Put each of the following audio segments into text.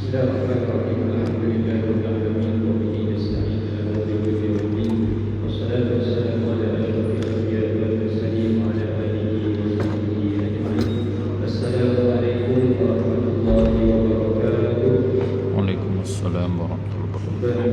Waalaikumsalam warahmatullahi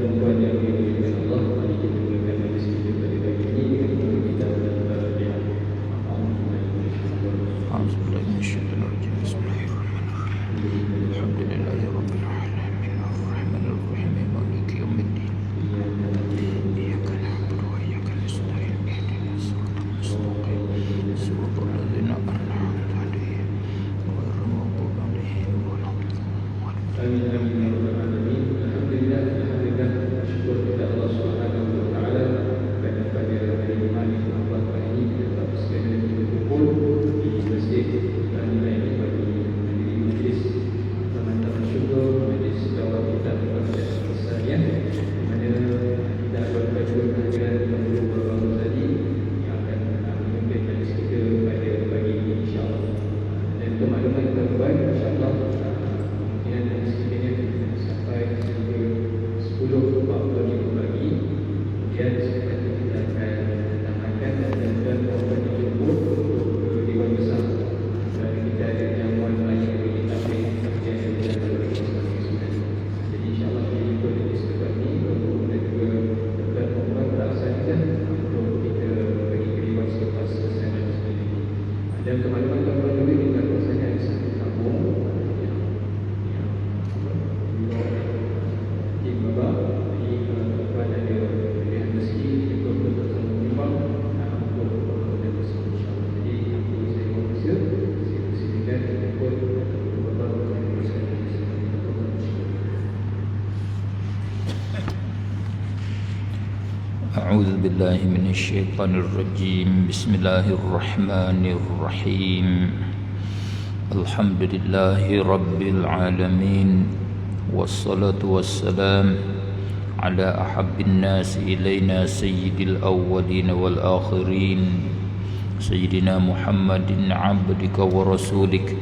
A'udzu billahi minasyaitonir rajim. Bismillahirrahmanirrahim. Alhamdulillahi rabbil alamin. Wassalatu wassalam ala ahabbin nasi ilaina sayyidil awwalin wal akhirin. Sayyidina Muhammadin abdika wa rasulik,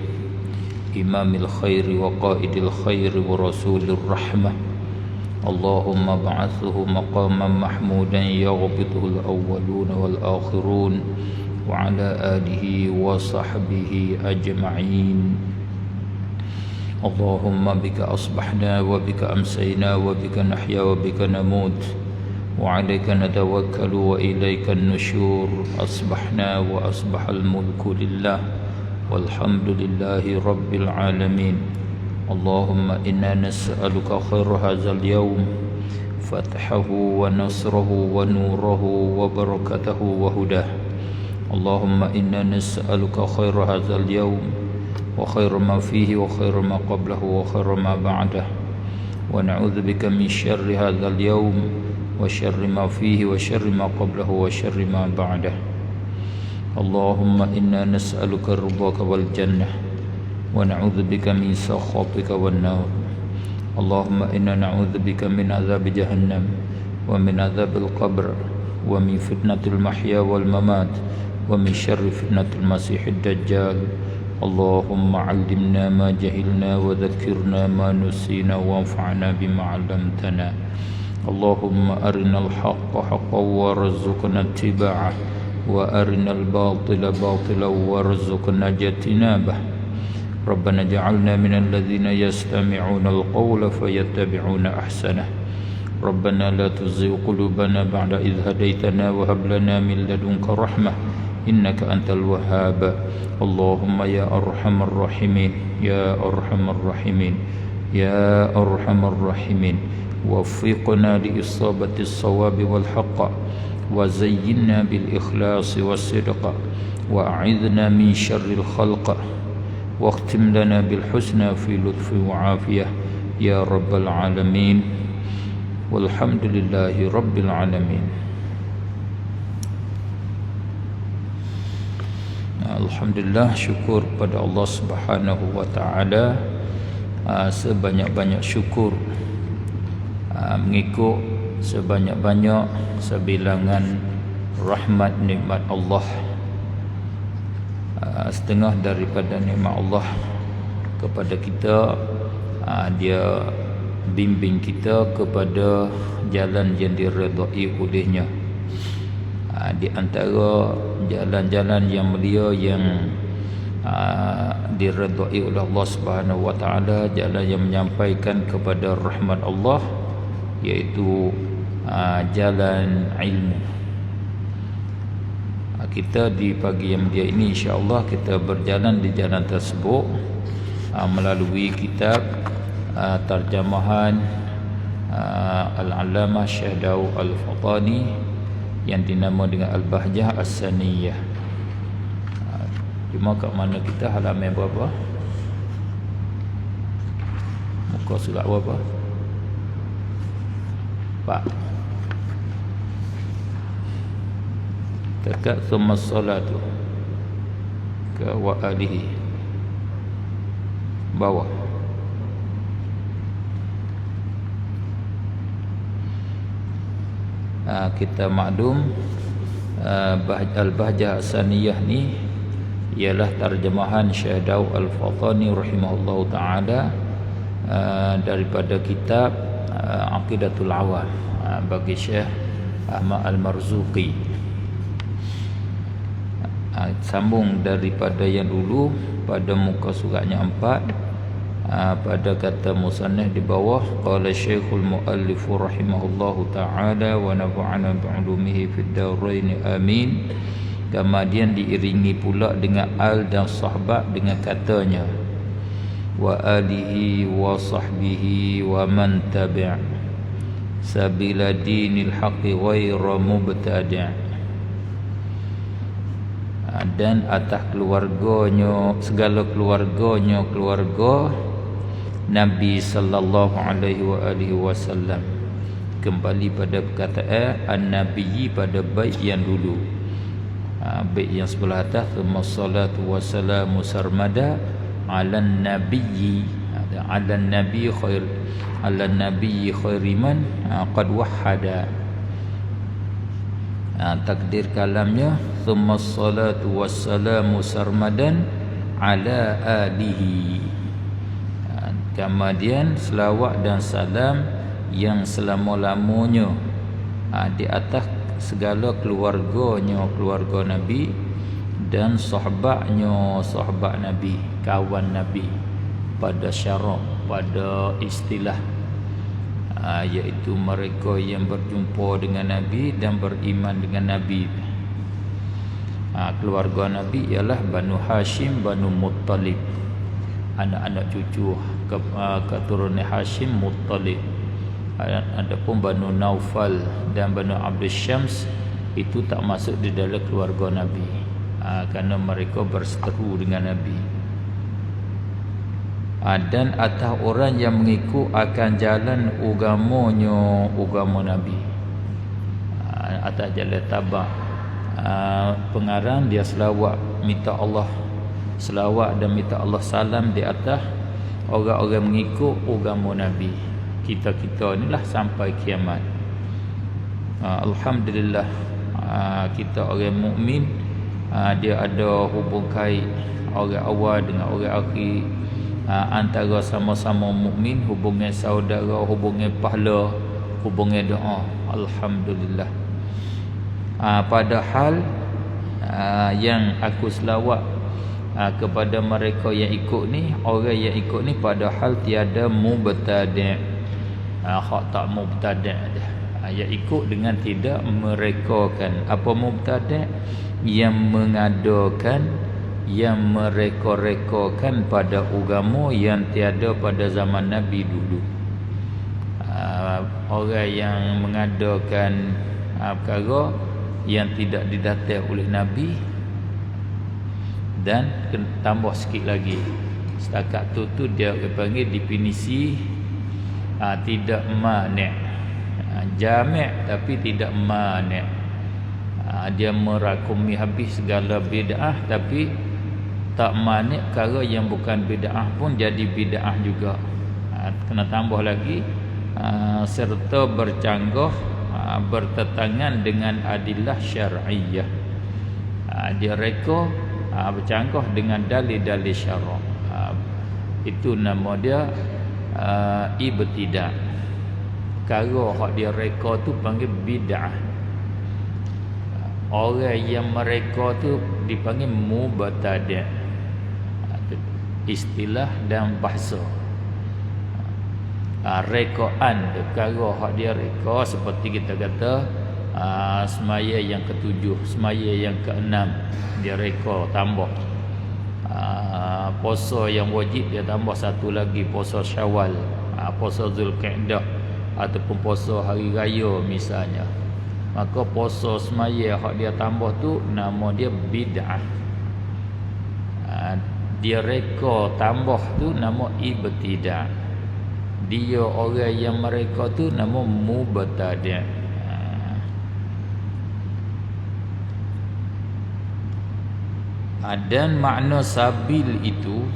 imamil khairi wa qaidil khairi wa rasulir rahmah. Allahumma ba'athuhu maqaman mahmudan yaghbituhu al-awwalun wal-akhirun wa ala alihi wa sahbihi ajma'in. Allahumma bika asbahna wa bika amsayna wa bika nahya wa bika namut wa alayka natawakkalu wa ilayka an-nushur. Asbahna wa asbahal mulku lillah walhamdulillahi rabbil alamin. Allahumma inna nas'aluka khaira hadzal yawm, fathahu wa nasrahu wa nurahu wa barakatahu wa hudah. Allahumma inna nas'aluka khaira hadzal yawm wa khaira ma fihi wa khaira ma qablahu wa khaira ma ba'dah, wa na'udzu bika min syarri hadzal yawm wa syarri ma fihi wa syarri ma qablahu wa syarri ma ba'dah. Allahumma inna nas'aluka ridhaka wal jannah wa na'udzu bika min sakhatika wan nar. Allahumma inna na'udzu bika min adzabi jahannam wa min adzabil qabr wa min fitnatil mahya wal mamat wa min syarri fitnatil masiihid dajjal. Allahumma 'allimna ma jahilna wa dhakkirna ma nusina wanfa'na bima 'allamtana. Allahumma arinal haqqa haqqan warzuqna ittiba'ah wa arinal batila batilan warzuqna ijtinabah. Rabbana ja'alna minal ladzina yastami'una al-qawla fayattabi'una ahsanah. Rabbana la tuzigh qulubana ba'da idh hadaytana wa hab lana min ladunka rahmah innaka antal wahhab. Allahumma ya arhamar rahimin, ya arhamar rahimin, ya arhamar rahimin, waffiqna li isabati as-sawabi wal haqq wa zayyinna bil ikhlasi was sidq wa a'idhna min syarril khalq واختم لنا بالحسنى في لطف وعافية يا رب العالمين والحمد لله رب العالمين. Alhamdulillah, syukur pada Allah Subhanahu wa taala, sebanyak-banyak syukur, mengikut sebanyak-banyak sebilangan rahmat nikmat Allah. Setengah daripada nikmat Allah kepada kita dia bimbing kita kepada jalan yang diredai olehnya. Di antara jalan-jalan yang mulia yang diredai oleh Allah Subhanahu wa taala, jalan yang menyampaikan kepada rahmat Allah, iaitu jalan ilmu. Kita di pagi yang mulia ini insya-Allah kita berjalan di jalan tersebut melalui kitab terjemahan Al-Allamah Syekh Daud Al-Fatani yang dinama dengan Al-Bahjah As-Saniyah. Cuma kat mana kita, halaman berapa? Muka surat berapa? Pak. Dekat thumma salatu ke wa alihi. Bawah. Kita maklum Al-Bahjah As-Saniyah ni ialah terjemahan Syekh Daud Al-Fatani rahimahullahu taala daripada kitab Aqidatul Awam bagi Syekh Ahmad Al-Marzuqi. Sambung daripada yang dulu pada muka suratnya 4, pada kata musannaf di bawah, qala Syekhul Muallif rahimahullahu taala wa nafa'ana bi'ulumihi fid darain amin. Kemudian diiringi pula dengan al dan sahabat dengan katanya wa alihi wa sahbihi wa man tabi' sabila dinil haqqi ghairu mubtadi'. Dan atas keluarganya, segala keluarganya, keluarga Nabi sallallahu alaihi wasallam. Kembali pada perkataan an-nabiyyi pada bait yang dulu, bait yang sebelah atas, wassalatu wassalamu sarmada ala nabiyyi, ala nabi khair, ala nabiyyi khairiman qad wahhada. Takdir kalamnya thumma salatu wassalamu sarmadan ala alihi. Kemudian selawat dan salam yang selama-lamanya di atas segala keluarganya, keluarga Nabi, dan sahabatnya, sahabat Nabi, kawan Nabi, pada syarak, pada istilah, iaitu mereka yang berjumpa dengan Nabi dan beriman dengan Nabi. Keluarga Nabi ialah Banu Hashim, Banu Muttalib, anak-anak cucu keturunan Hashim, Muttalib. Adapun Banu Naufal dan Banu Abdul Syams itu tak masuk di dalam keluarga Nabi, kerana mereka berseteru dengan Nabi. Dan atas orang yang mengikut akan jalan agamanya, agama Nabi, atas jalan tabak. Pengarang dia selawat, minta Allah selawat dan minta Allah salam di atas orang-orang mengikut agama Nabi. Kita-kita inilah sampai kiamat. Alhamdulillah, kita orang mukmin, dia ada hubung kait orang awal dengan orang akhir, antara sama-sama mukmin, hubungan saudara, hubungan pahala, hubungan doa. Alhamdulillah. Padahal yang aku selawat kepada mereka yang ikut ni, orang yang ikut ni, padahal tiada mubtadi', hak tak mubtadi' dah. Yang ikut dengan tidak merekakan. Apa mubtadi'? Yang mengadakan, yang mereka-rekakan pada agama yang tiada pada zaman Nabi dulu. Orang yang mengadakan perkara yang tidak didatang oleh Nabi, dan tambah sikit lagi, setakat tu dia panggil definisi tidak mani', jami' tapi tidak mani'. Dia merakumi habis segala bid'ah, tapi tak mani' perkara yang bukan bid'ah pun jadi bid'ah juga. Kena tambah lagi, serta bercanggah, bertetangan dengan adillah syar'iyyah. Dia reka bercanggah dengan dalil-dalil syarak. Itu nama dia ibtidah. Perkara hak dia reka tu panggil bid'ah. Orang yang mereka tu dipanggil mubtadi'. Istilah dan bahasa. Rekaan perkara hak dia reka seperti kita kata semaya yang ke-7, semaya yang ke-6 dia reka tambah. Puasa yang wajib dia tambah satu lagi, puasa Syawal, puasa Zulkaidah ataupun puasa hari raya misalnya. Maka puasa semaya hak dia tambah tu nama dia bid'ah. Dia reka tambah tu nama ibtidah. Dia orang yang mereka tu nama mubtadi'. Dan makna sabil itu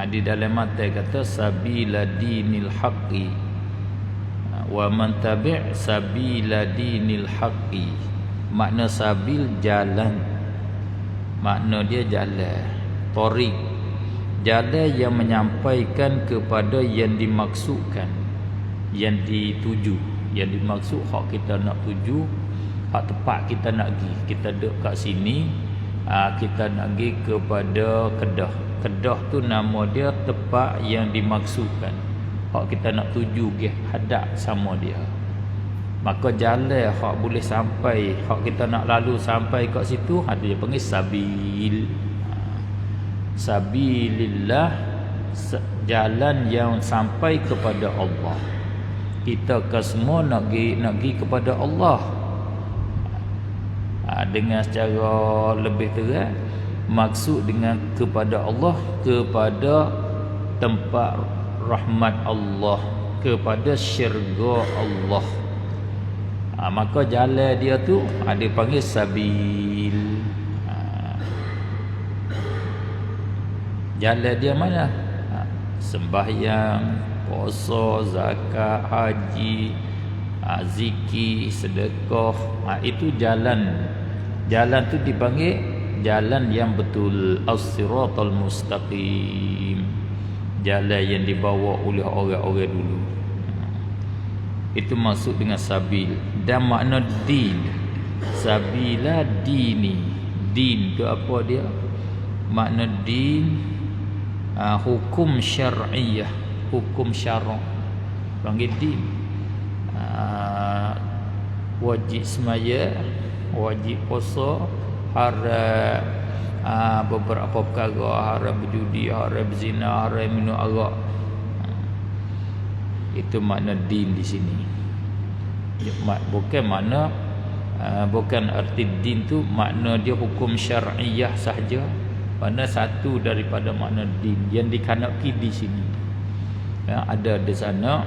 di dalam mata kata sabila dinil haqqi wa man tabi' sabila dinil haqqi. Makna sabil jalan, makna dia jalan, tariq, jalan yang menyampaikan kepada yang dimaksudkan, yang dituju. Yang dimaksud hak kita nak tuju, hak tepat kita nak pergi. Kita duduk kat sini, kita nak pergi kepada Kedah. Kedah tu nama dia tempat yang dimaksudkan. Hak kita nak tuju pergi hadap sama dia. Maka jalan hak boleh sampai, hak kita nak lalu sampai kat situ, ada dia panggil sabil. Sabilillah, jalan yang sampai kepada Allah. Kita ke semua nak pergi kepada Allah. Dengan secara lebih terang, maksud dengan kepada Allah, kepada tempat rahmat Allah, kepada syurga Allah. Maka jalan dia tu ada panggil sabil. Jalan dia mana? Sembahyang, puasa, zakat, haji, zikir, sedekah. Itu jalan. Jalan tu dipanggil jalan yang betul, as-siratal mustaqim. Jalan yang dibawa oleh orang-orang dulu. Itu maksud dengan sabil. Dan makna din, sabila dini. Din tu apa dia? Makna din, hukum syar'iyah, hukum syarak. Panggil din. Wajib semaya, wajib puasa, haram beberapa perkara, haram berjudi, haram berzina, haram minum arak. Itu makna din di sini. Bukan makna bukan arti din tu makna dia hukum syar'iyah sahaja. Mana satu daripada makna din yang dikanaki di sini. Ada di sana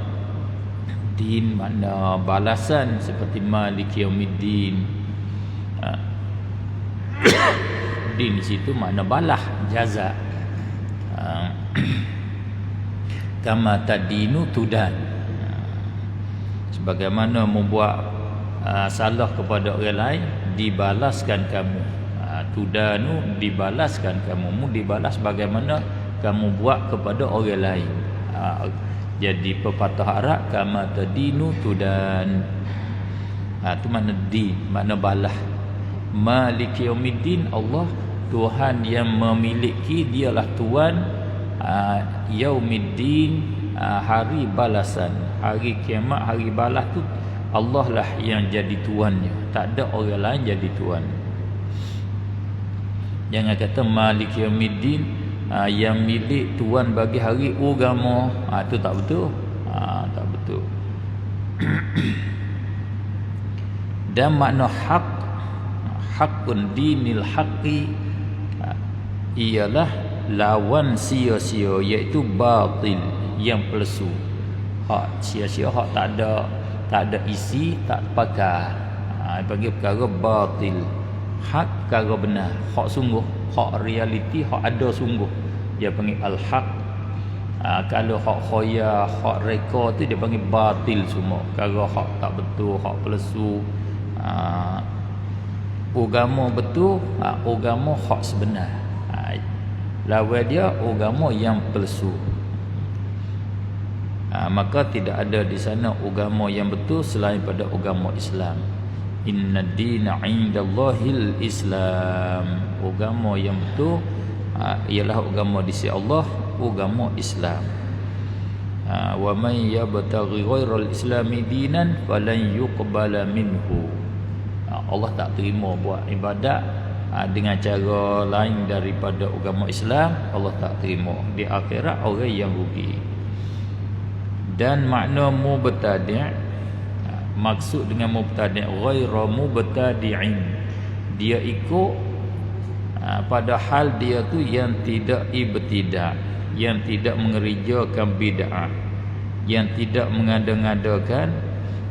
din makna balasan seperti maliki yaumiddin. Din di situ makna balah, jaza. Kama tadinu tudan. Sebagaimana membuat salah kepada orang lain, dibalaskan kamu. Tudanu, dibalaskan kamu. Mu dibalas bagaimana kamu buat kepada orang lain. Jadi pepatah Arab, kama tadinu tudan. Itu makna din, makna balah. Maliki yaumiddin, Allah Tuhan yang memiliki, dialah Tuhan yaumiddin, hari balasan, hari kiamat, hari balas tu Allah lah yang jadi tuannya. Tak ada orang lain jadi tuan. Jangan kata maliki yaumiddin, yang milik tuan bagi hari agama. Itu tak betul. Tak betul. Dan makna hak, hakun dinil haqqi, ialah lawan sia-sia, iaitu batil, yang palsu. Hak sia-sia, hak tak ada isi, tak pakai. Panggil perkara batil. Hak perkara benar, hak sungguh, hak realiti, hak ada sungguh, dia panggil al-haq. Kalau hak khoya, hak reka tu dia panggil batil semua. Perkara hak tak betul, hak palsu. Agama betul, agama hak sebenar. Lawan dia agama yang palsu. Maka tidak ada di sana agama yang betul selain pada agama Islam. Inna dina indallahil Islam. Agama yang betul ialah agama di sisi Allah, agama Islam. Wa man yabtaghi ghairal islami dinan falan yuqbala minhu. Allah tak terima buat ibadat dengan cara lain daripada agama Islam. Allah tak terima. Di akhirat orang yang rugi. Dan makna mubtadi', maksud dengan mubtadi' ghairu mubtadi'in, dia ikut padahal dia tu yang tidak ibtidak, yang tidak mengerjakan bid'ah, yang tidak mengada-ngadakan.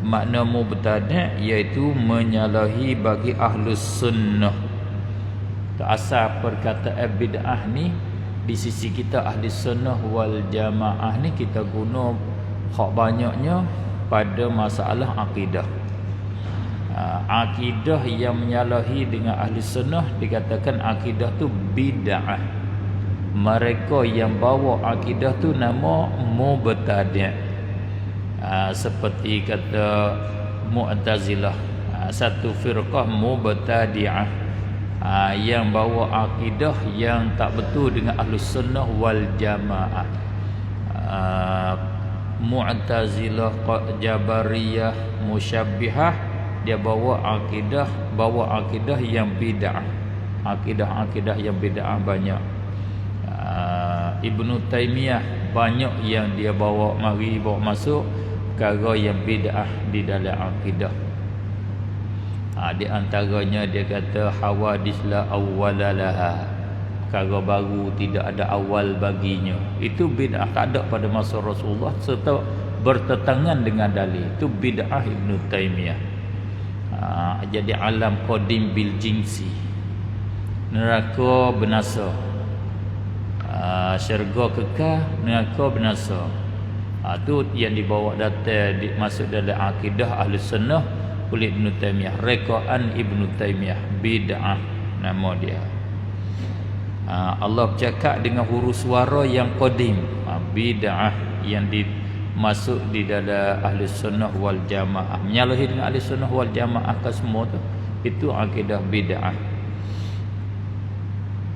Makna mubtadi' iaitu menyalahi bagi ahlus sunnah. Asal perkataan bid'ah ni di sisi kita ahli sunnah wal jamaah ni kita guna hak banyaknya pada masalah akidah. Akidah yang menyalahi dengan ahli sunnah dikatakan akidah tu bid'ah. Mereka yang bawa akidah tu nama mubtadi'. Seperti kata Mu'tazilah, satu firqah mubtadi'ah, yang bawa akidah yang tak betul dengan ahli sunnah wal jamaah. Mu'tazilah, Jabariyah, Musyabbihah, dia bawa akidah yang bid'ah. Akidah yang bid'ah banyak. Ibnu Taimiyah banyak yang dia bawa masuk perkara yang bid'ah di dalam akidah. Di antaranya dia kata hawadis la awwalalaha, perkara baru tidak ada awal baginya. Itu bid'ah, tak ada pada masa Rasulullah serta bertentangan dengan dalil. Itu bid'ah Ibnu Taimiyah. Jadi alam qadim bil jinsi, neraka binasa, syurga kekal, neraka binasa. Itu yang dibawa datang masuk dalam akidah ahli sunnah oleh Ibnu Taimiyah. Rekaan Ibnu Taimiyah, bid'ah nama dia. Allah bercakap dengan huruf suara yang qadim, bid'ah yang masuk di dalam ahli sunnah wal jamaah. Menyalahi dengan ahli sunnah wal jamaah ke semua tu, itu akidah bid'ah.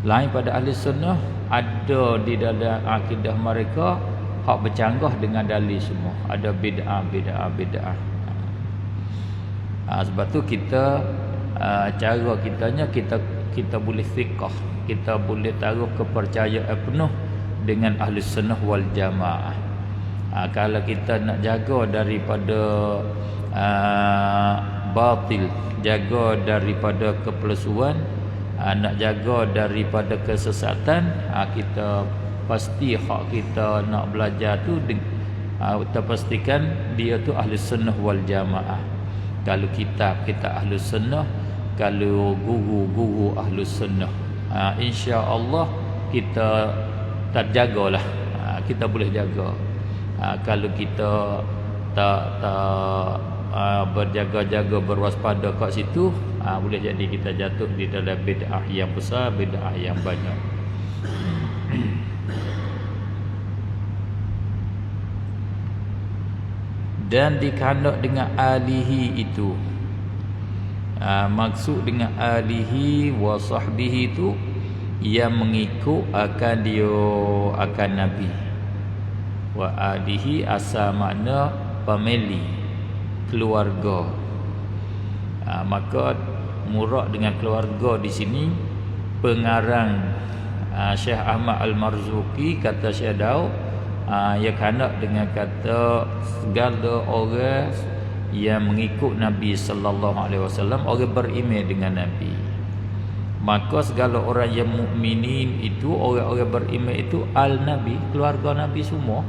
Lain pada ahli sunnah, ada di dalam akidah mereka hak bercanggah dengan dalil semua. Ada bid'ah. Sebab tu kita cara kitanya kita boleh fiqh, kita boleh taruh kepercayaan penuh dengan ahli sunnah wal jamaah. Kalau kita nak jaga daripada batil, jaga daripada kepalsuan, nak jaga daripada kesesatan, kita pasti hak kita nak belajar tu kita pastikan dia tu ahli sunnah wal jamaah. Kalau kitab kita ahli sunnah, kalau guru ahli sunnah, insya-Allah kita terjagalah. Kita boleh jaga. Kalau kita tak berjaga-jaga, berwaspada kat situ, boleh jadi kita jatuh di dalam bid'ah yang besar, bid'ah yang banyak. Dan dikanak dengan alihi itu, maksud dengan alihi wa sahbihi itu yang mengikut akan Nabi. Wa alihi asal makna family, keluarga. Maka murad dengan keluarga di sini pengarang Syekh Ahmad Al-Marzuki kata Syekh Daud, ia kanak dengan kata segala orang yang mengikut Nabi sallallahu alaihi wasallam, orang beriman dengan Nabi. Maka segala orang yang mukminin itu, orang-orang beriman itu al-Nabi, keluarga Nabi semua.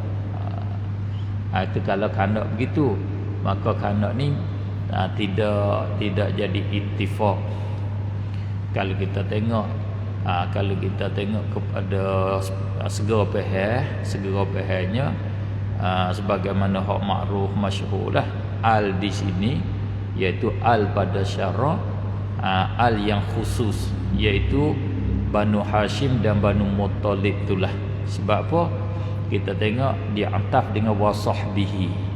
Itu kalau kanak begitu, maka kanak ni tidak jadi ittifaq. Kalau kita tengok kepada segera pihaknya, sebagaimana hak makruf masyhur lah, al di sini iaitu al pada syarak, al yang khusus iaitu Banu Hashim dan Banu Muttalib itulah. Sebab apa? kita tengok dia ataf dengan wasahbihi.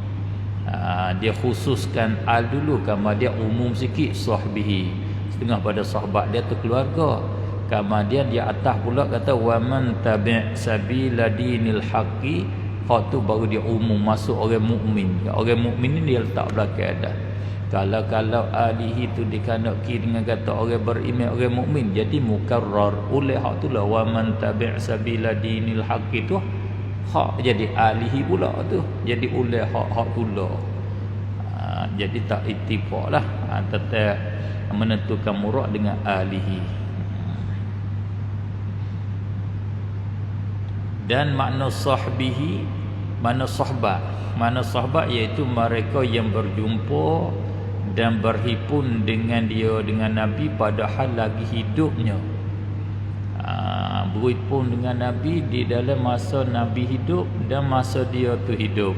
Dia khususkan al dulu, kemudian umum sikit sahbihi. Setengah pada sahabat dia tu keluarga. Kemudian dia ataf pula kata wa man tabi' sabila dinil haqqi. Hak tu baru dia umum masuk orang mukmin. Orang mukmin ni dia letak belakang dah. Kalau alihi tu dikanaki dengan kata orang beriman, orang mukmin, jadi mukarrar. Oleh hak tu lah wa man tabi' sabila dinil haqqi tu hak jadi alihi pula tu, jadi oleh hak pula. Jadi tak ittifaq lah, tetap menentukan murad dengan alihi. Dan makna sahbihi, makna sahabat iaitu mereka yang berjumpa dan berhimpun dengan dia, dengan Nabi padahal lagi hidupnya. Berhimpun dengan Nabi di dalam masa Nabi hidup dan masa dia tu hidup.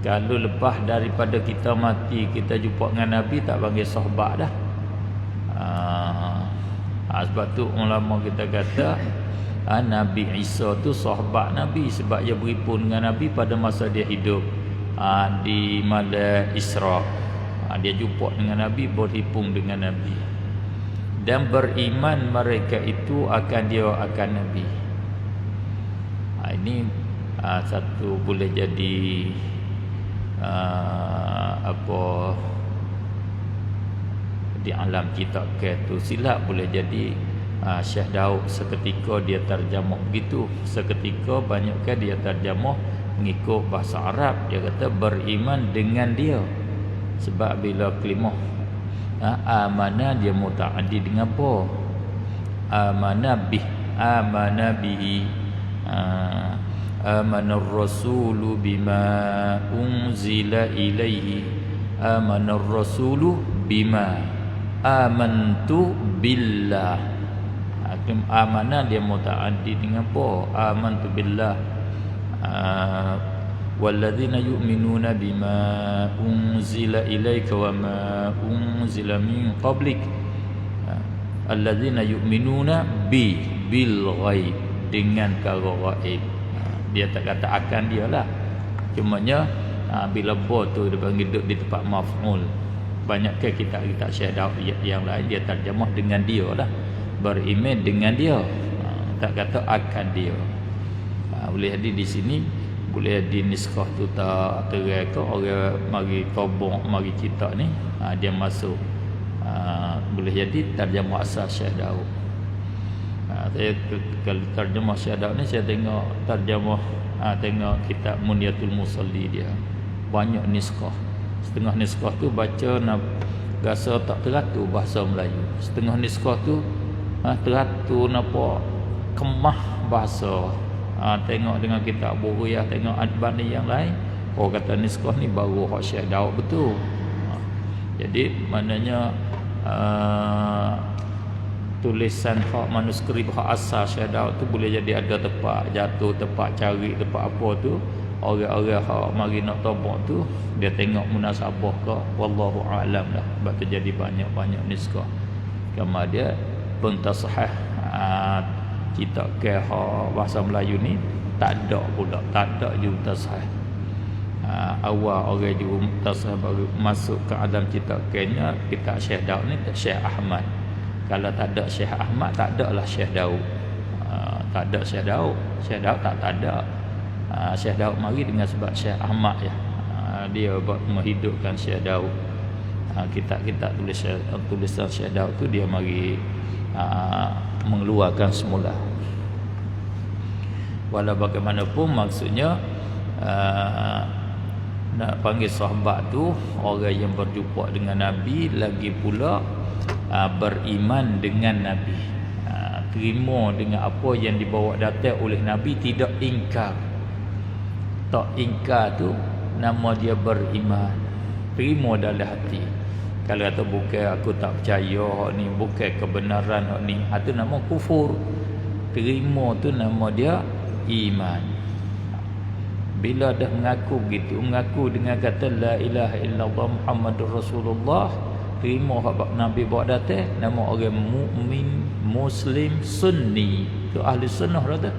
Kalau lepas daripada kita mati kita jumpa dengan Nabi, tak panggil sahabat dah. Sebab tu ulama kita kata Nabi Isa tu sahabat Nabi sebab dia berhimpun dengan Nabi pada masa dia hidup. Di malam Isra dia jumpa dengan Nabi, berhimpun dengan Nabi, dan beriman mereka itu akan Nabi. Ini satu boleh jadi di alam kitab ke tu silap, boleh jadi Syekh Daud seketika dia terjemah begitu, seketika banyakkan dia terjemah mengikut bahasa Arab. Dia kata beriman dengan dia, sebab bila kelimah amana dia mutaaddi dengan apa? Amana bihi amana ar-rasulu bima unzila ilaihi, amana ar-rasulu bima amantu billah. Amanah dia mutaaddi dengan apa? Amantu billah. Walladzina yu'minuna bima unzila ilaika wa ma unzila min qablik. Alladzina yu'minuna bil ghaib, dengan perkara ghaib. Dia tak kata akan dia lah. Cumanya bila bo tu dia panggil duduk di tempat maf'ul. Banyakkah kita Syekh Daud yang lain dia terjemah dengan dia lah. Beriman dengan dia, tak kata akan dia. Boleh jadi di sini, boleh jadi niskah tu tak terai ke orang mari tobong mari cerita ni, dia masuk. Boleh jadi terjemah asal Syekh Daud. Saya kalau terjemah Syekh Daud ni saya tengok terjemah tengok kitab Munyatul Musalli dia. Banyak niskah. Setengah niskah tu baca rasa tak teratur bahasa Melayu. Setengah niskah tu teratur nampak kemah bahasa. Tengok dengan kitab Buriyah, tengok Adbani yang lain, kata niskah ni baru hak Syekh Daud betul. Jadi maknanya tulisan hak manuskrip hak asal Syekh Daud tu boleh jadi ada tempat jatuh, tempat cari, tempat apa tu. Orang-orang hak mari nak tobok tu dia tengok munasabah ke, wallahu a'lam lah. Sebab tu jadi banyak-banyak niskah. Kemudian pentasahah kita ke bahasa Melayu ni tak ada pula, tak ada juntasah. Awal orang juntasah baru masuk ke alam kita Kenya, kita Syekh Daud ni Syekh Ahmad. Kalau tak ada Syekh Ahmad, tak ada lah Syekh Daud. Tak ada Syekh Daud, Syekh Daud tak ada. Syekh Daud mari dengan sebab Syekh Ahmad ya. Dia buat menghidupkan Syekh Daud. Kitab-kitab tulisan Syekh Daud tu dia mari mengeluarkan semula. Walau bagaimanapun maksudnya nak panggil sahabat tu orang yang berjumpa dengan Nabi, lagi pula beriman dengan Nabi, terima dengan apa yang dibawa datang oleh Nabi, tidak ingkar. Tak ingkar tu nama dia beriman, terima dalam hati. Kalau kata bukan aku tak percaya hak ni, bukan kebenaran hak ni, itu nama kufur. Terima tu nama dia iman. Bila dah mengaku begitu, mengaku dengan kata la ilaha illallah Muhammadur Rasulullah, terima hak Nabi bawa datang, nama orang mukmin, muslim, sunni. Tu ahli sunnah lah tu.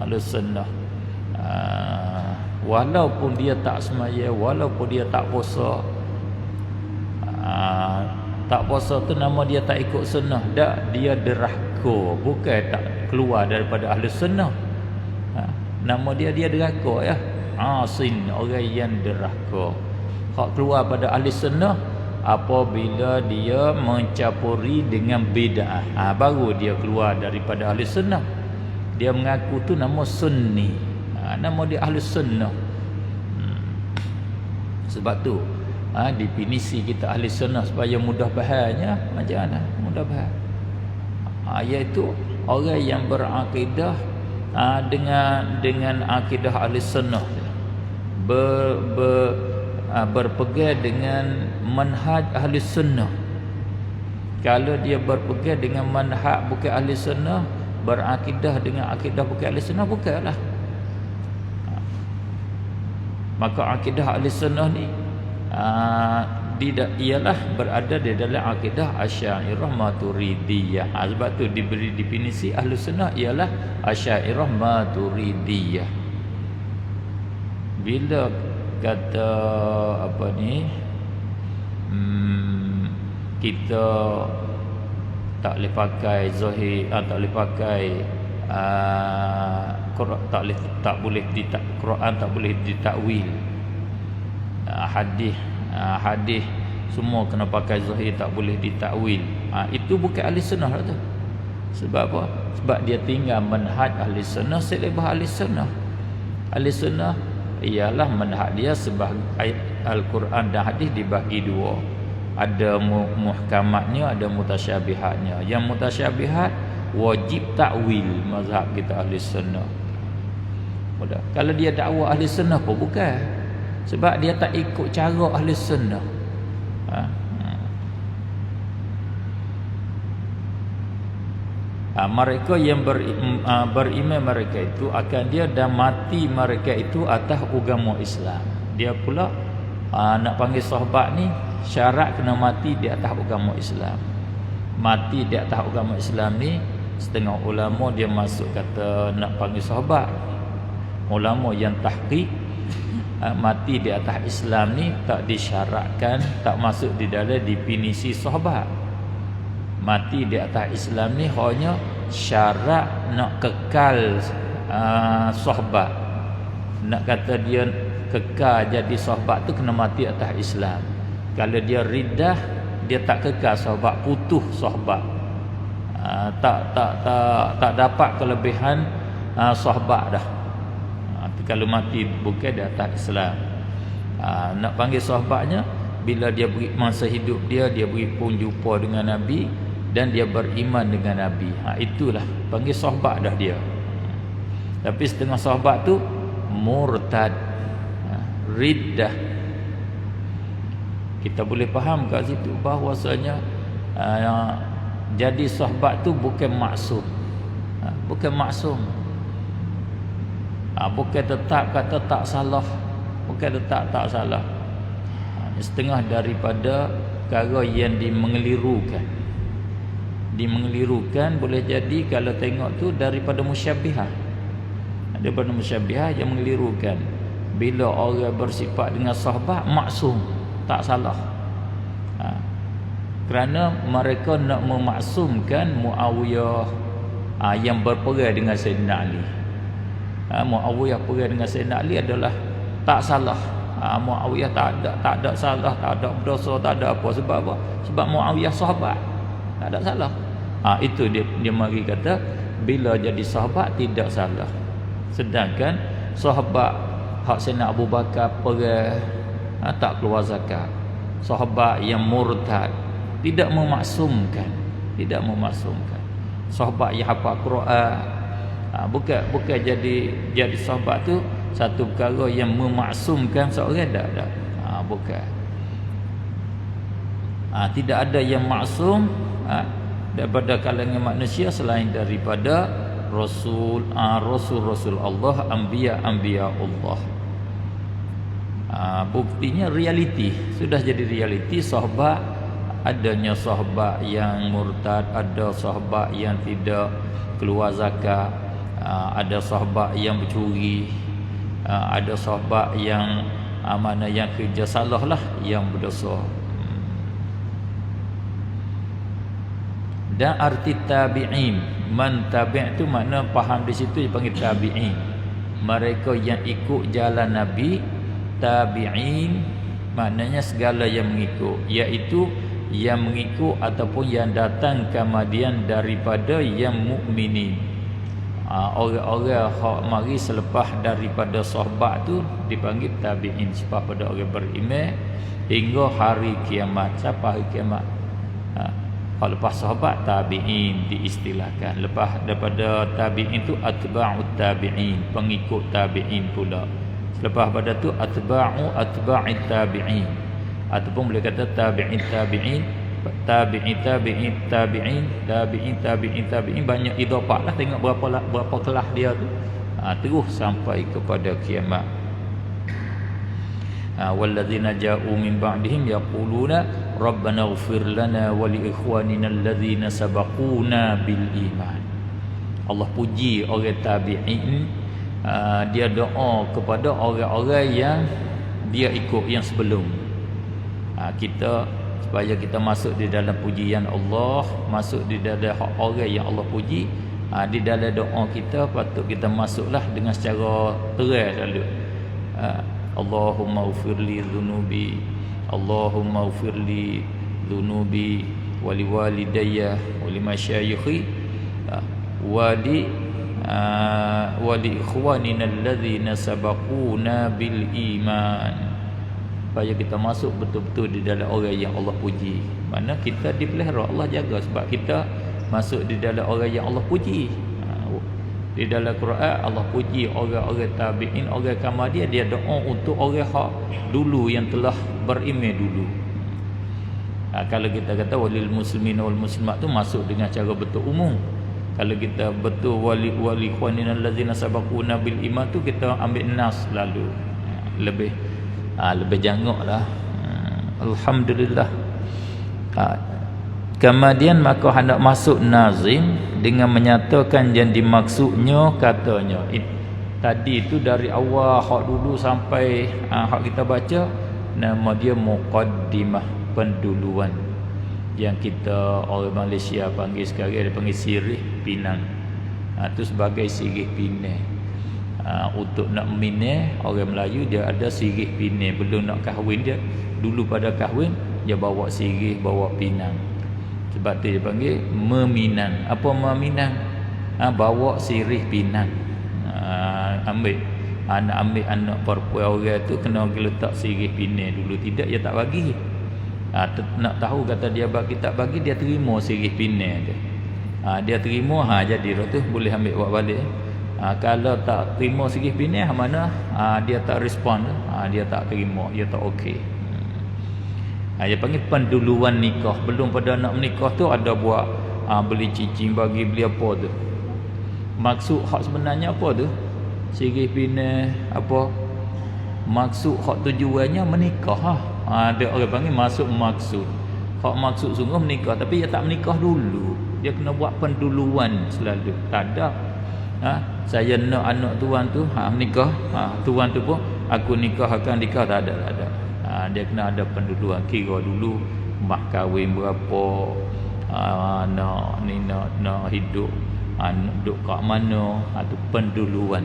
Ahli sunnah. Walaupun dia tak semaya, walaupun dia tak puasa, tak puasa tu nama dia tak ikut sunnah, tak, dia derhaka, bukan tak keluar daripada ahli sunnah. Nama dia derhaka ya. Asin, orang yang derhaka. Hak keluar pada ahli sunnah apabila dia mencampuri dengan bid'ah. Baru dia keluar daripada ahli sunnah. Dia mengaku tu nama sunni. Nama dia ahli sunnah. Sebab tu definisi kita ahli sunnah supaya mudah fahamnya macam mana? Mudah faham. Iaitu orang yang berakidah dengan akidah ahli sunnah, berpegang dengan manhaj ahli sunnah. Kalau dia berpegang dengan manhaj bukan ahli sunnah, berakidah dengan akidah bukan ahli sunnah, bukanlah. Maka akidah ahli sunnah ni ialah berada di dalam akidah Asy'ariyah Maturidiyah. Sebab tu diberi definisi ahli sunnah ialah Asy'ariyah Maturidiyah. Bila kata apa ni, kita tak boleh pakai zahir, tak boleh pakai Quran, tak boleh Quran tak boleh ditakwil, hadis semua kena pakai zahir, tak boleh ditakwil. Itu bukan ahli sunnah lah tu. Sebab apa? Sebab dia tinggal manhaj ahli sunnah, selebah ahli sunnah. Ahli sunnah ialah manhaj dia sebagai Al-Quran dan hadis dibagi dua. Ada muhkamatnya, ada mutasyabihatnya. Yang mutasyabihat wajib takwil mazhab kita ahli sunnah. Kalau dia dakwa ahli sunnah pun bukan, sebab dia tak ikut cara ahli sunnah. Mereka yang beriman mereka itu akan dia dan mati mereka itu atas agama Islam. Dia pula nak panggil sahabat ni syarat kena mati di atas agama Islam. Mati di atas agama Islam ni setengah ulama dia masuk kata nak panggil sahabat. Ulama yang tahqiq mati di atas Islam ni tak disyaratkan, tak masuk di dalam definisi sahabat. Mati di atas Islam ni hanya syarat nak kekal sahabat. Nak kata dia kekal jadi sahabat tu kena mati atas Islam. Kalau dia riddah, dia tak kekal sahabat, putus sahabat. Tak dapat kelebihan sahabat dah. Kalau mati bukan di atas Islam. Nak panggil sahabatnya bila dia beri masa hidup dia beri pun jumpa dengan Nabi dan dia beriman dengan Nabi. Itulah panggil sahabat dah dia. Tapi setengah sahabat tu murtad, riddah. Kita boleh faham kat situ bahwasanya jadi sahabat tu bukan maksum. Bukan maksum. Bukan tetap kata tak salah, bukan tetap tak salah. Setengah daripada perkara yang dimengelirukan. Dimengelirukan boleh jadi kalau tengok tu daripada musyabbihah. Daripada musyabbihah yang mengelirukan. Bila orang bersifat dengan sahabat maksum, tak salah. Kerana mereka nak memaksumkan Muawiyah yang berperang dengan Sayyidina Ali. Muawiyah perang dengan Sayyidina Ali adalah tak salah. Muawiyah tak ada salah, tak ada berdosa, tak ada apa. Sebab apa? Sebab Muawiyah sahabat, tak ada salah. Itu dia mari kata bila jadi sahabat tidak salah. Sedangkan sahabat hak Sayyidina Abu Bakar perang tak keluar zakat, sahabat yang murtad tidak memaksumkan, tidak memaksumkan. Sahabat yang hafal Quran bukan jadi sahabat tu satu perkara yang memaksumkan seorang, tak. Bukan. Tidak ada yang maksum daripada kalangan manusia selain daripada Rasul Allah, anbiya Allah. Buktinya realiti, sudah jadi realiti sahabat. Adanya sahabat yang murtad, ada sahabat yang tidak keluar zakat, ada sahabat yang bercuri, Ada sahabat yang mana yang kerja salah lah yang berdosa. Dan arti tabi'in, man tabi' tu makna faham di situ dipanggil tabi'in. Mereka yang ikut jalan Nabi. Tabi'in maknanya segala yang mengikut, iaitu yang mengikut ataupun yang datang kemudian daripada yang mukminin. Orang-orang hak mari selepas daripada sahabat tu dipanggil tabi'in, selepas pada orang beriman hingga hari kiamat. Siapa hari kiamat? Kalau lepas sahabat tabi'in diistilahkan. Lepas daripada tabi'in tu atba'ut tabi'in, pengikut tabi'in pula. Selepas pada tu atba'it tabi'in, ataupun boleh kata tabi'in tabi'in, banyak idafah lah, tengok berapa kelas dia tu. Terus sampai kepada kiamat. Walladzina ja'u min ba'dihim yaquluna rabbana ighfir lana wa li ikhwanina alladzina sabaquna bil iman. Allah puji orang tabi'in, dia doa kepada orang-orang yang dia ikut yang sebelum. Kita supaya kita masuk di dalam pujian Allah, masuk di dalam orang yang Allah puji, di dalam doa kita patut kita masuklah dengan secara terang selalu. Allahumma ghfirli dhunubi, Allahumma ghfirli dhunubi wa li walidayya wa li masyayikhi wa li ikhwanina alladzina sabaquna bil iman. Supaya kita masuk betul-betul di dalam orang yang Allah puji. Mana kita dipelihara, Allah jaga sebab kita masuk di dalam orang yang Allah puji. Di dalam Quran Allah puji orang-orang tabi'in, orang kemudian dia doa untuk orang hak dulu yang telah beriman dulu. Kalau kita kata walil muslimin wal muslimat tu masuk dengan cara betul umum. Kalau kita betul wali ikhwanina allazina sabaquna bil iman tu kita ambil nas lalu. Lebih jangoklah. Alhamdulillah. Kemudian maka hendak masuk nazim dengan menyatakan yang dimaksudnya, katanya tadi itu dari awal hak dulu sampai hak kita baca, nama dia muqaddimah, penduluan, yang kita orang Malaysia panggil sekarang dia panggil sirih pinang. Itu sebagai sirih pinang. Untuk nak minang orang Melayu dia ada sirih pinang. Belum nak kahwin dia, dulu pada kahwin dia bawa sirih, bawa pinang. Sebab tu dia panggil meminang. Apa meminang? Bawa sirih pinang. Ambil anak perempuan orang tu kena letak sirih pinang dulu. Tidak, dia tak bagi. Nak tahu kata dia bagi tak bagi, dia terima sirih pinang dia. Dia terima, jadi tu boleh ambil buat balik. Kalau tak terima sirih pinang, mana dia tak respon, dia tak terima, dia tak okey. Dia panggil penduluan nikah. Belum pada nak menikah tu ada buat beli cincin, bagi beli apa tu. Maksud hak sebenarnya apa tu? Sirih pinang apa? Maksud hak tujuannya menikah. Ada orang panggil masuk maksud. Hak maksud sungguh menikah, tapi dia tak menikah dulu. Dia kena buat penduluan selalu. Tak ada. Saya nak anak tuan tu menikah. Tuan tu pun aku nikah akan nikah, tak ada. Dia kena ada penduluan. Kira dulu mak kahwin berapa, nak hidup, duduk kat mana, itu penduluan.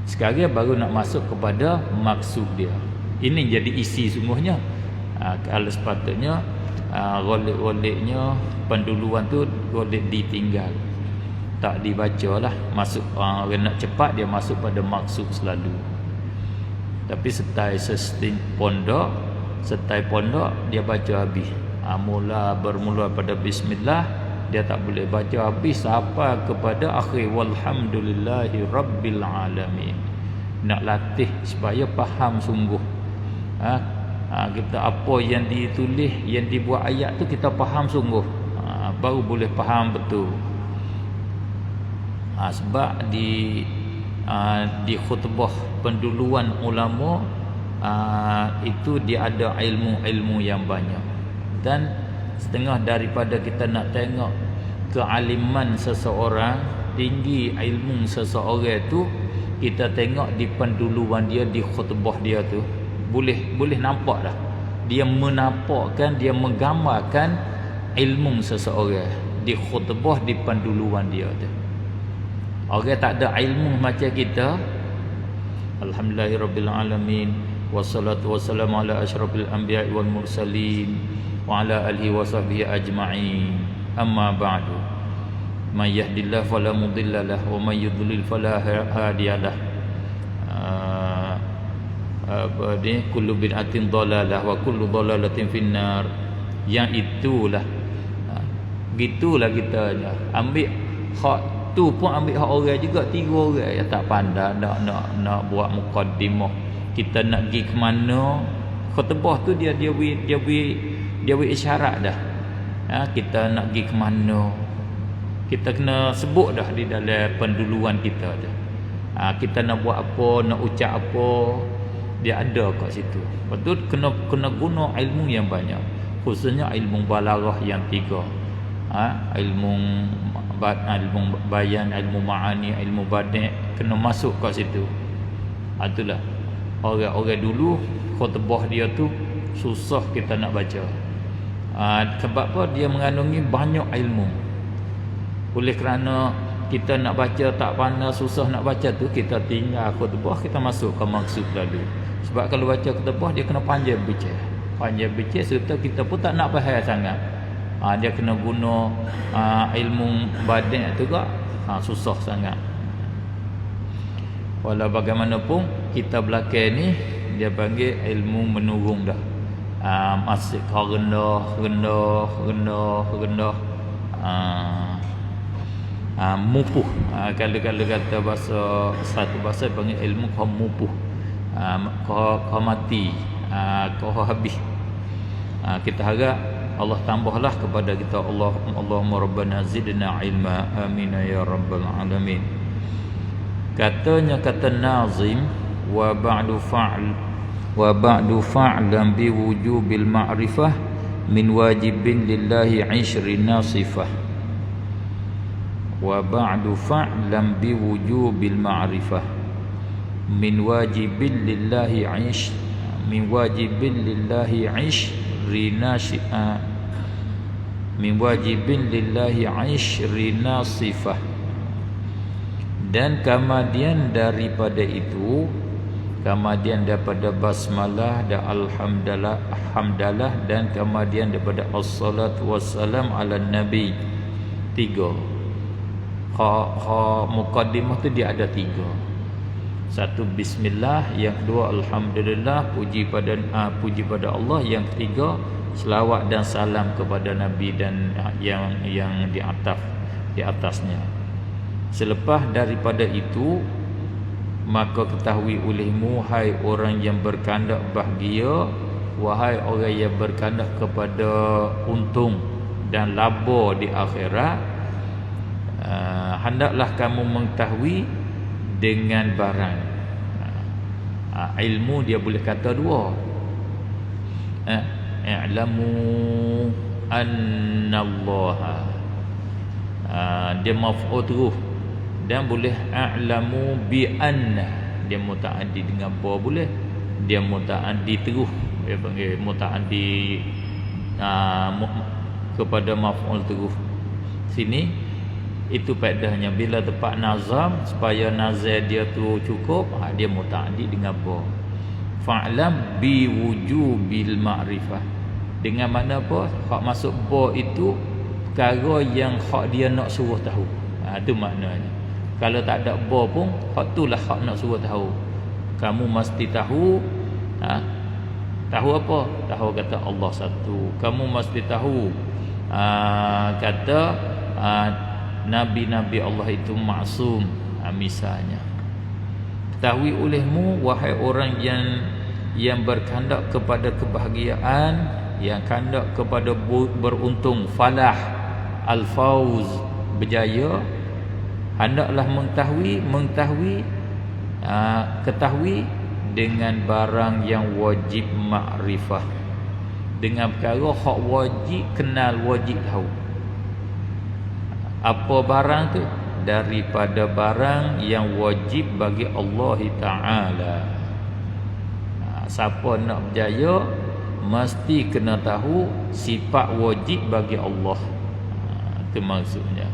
Sekarang baru nak masuk kepada maksud dia. Ini jadi isi sungguhnya. Kalau sepatutnya golek-goleknya penduluan tu golek ditinggal, tak dibaca lah. Masuk orang nak cepat dia masuk pada maksud selalu. Tapi setai pondok dia baca habis. Bermula pada bismillah, dia tak boleh baca habis sampai kepada akhir walhamdulillahi rabbil alamin. Nak latih supaya faham sungguh. Kita apa yang ditulis, yang dibuat ayat tu kita faham sungguh, baru boleh faham betul. Sebab di khutbah penduluan ulama itu dia ada ilmu-ilmu yang banyak. Dan setengah daripada kita nak tengok kealiman seseorang, tinggi ilmu seseorang itu kita tengok di penduluan dia, di khutbah dia tu, boleh nampak dah. Dia menampakkan, dia menggambarkan ilmu seseorang di khutbah, di penduluan dia tu. Orang tak ada ilmu macam kita, alhamdulillahirabbil alamin, wassalatu wassalamu ala asyrafil anbiya'i wal mursalin wa ala alihi wa sahbihi ajma'in. Amma ba'du. Man yahdillahu fala mudilla lahu wa man yudlil fala hadiyalah. Kullu bid'atin dhalalah wa kullu dhalalatin finnar. Yang itulah, gitulah kita je. Ambil hak tu pun ambil hak orang juga, 3 orang yang tak pandai nak buat mukaddimah. Kita nak pergi ke mana, khutbah tu dia beri isyarat dah. Kita nak pergi ke mana, kita kena sebut dah di dalam penduluan kita dah. Kita nak buat apa, nak ucap apa, dia ada kat situ. Betul, kena guna ilmu yang banyak, khususnya ilmu balaghah yang 3. Ilmu bayan, ilmu ma'ani, ilmu badi', kena masuk kat situ. Itulah orang-orang dulu khutbah dia tu susah kita nak baca. Sebab apa? Dia mengandungi banyak ilmu. Oleh kerana kita nak baca tak pandai, susah nak baca tu, kita tinggal khutbah, kita masuk ke maksud lalu. Sebab kalau baca khutbah dia kena panjang bincang serta kita pun tak nak faham sangat. Dia kena guna ilmu badan tu juga, susah sangat. Walau bagaimanapun kita belakang ni dia panggil ilmu menurung dah. Masih rendah. Mupuh. Kalau kata bahasa satu bahasa panggil ilmu kau mupuh. Kau mati, kau habis. Kita harap Allah tambahlah kepada kita. Allahumma rabbana zidna ilma, amin ya rabbal alamin. Kata nazim, wa ba'du fa'lam bi wujubil ma'rifah min wajibin lillahi 'ishrina sifah. Wa ba'du fa'lam bi wujubil ma'rifah min wajibin lillahi 'ishrina sifah. Dan kemudian daripada itu, kemudian daripada basmalah dan alhamdulillah, dan kemudian daripada assalatu wassalam ala nabi, 3. Muqaddimah tu dia ada 3. Satu bismillah, yang kedua alhamdulillah, puji pada Allah, yang ketiga selawat dan salam kepada nabi dan yang di atasnya. Selepas daripada itu, maka ketahui olehmu, hai orang yang berkehendak bahagia, wahai orang yang berkehendak kepada untung dan laba di akhirat, hendaklah kamu mengetahui dengan barang. Ilmu dia boleh kata 2. I'lamu annallaha, dia maf'ul terus. Dan boleh a'lamu bi anna, dia muta'addi dengan ba boleh, dia muta'addi terus, dia panggil muta'addi kepada maf'ul terus. Sini itu faedahnya, bila tepat nazam supaya nazar dia tu cukup, dia muta'addi dengan ba. Fa'lam bi wujubil ma'rifah, dengan mana apa? Hak masuk ba itu perkara yang hak dia nak suruh tahu. Itu maknanya. Kalau tak ada ba pun, hak itulah hak nak suruh tahu. Kamu mesti tahu. Tahu apa? Tahu kata Allah satu. Kamu mesti tahu kata nabi-nabi Allah itu maksum, misalnya. Ketahui olehmu, wahai orang yang berkehendak kepada kebahagiaan, yang kehendak kepada beruntung, falah, al-fauz, berjaya, hendaklah ketahui dengan barang yang wajib makrifah, dengan perkara hak wajib kenal, wajib tahu. Apa barang tu? daripada barang yang wajib bagi Allah Ta'ala. Siapa nak berjaya mesti kena tahu sifat wajib bagi Allah. Itu maksudnya.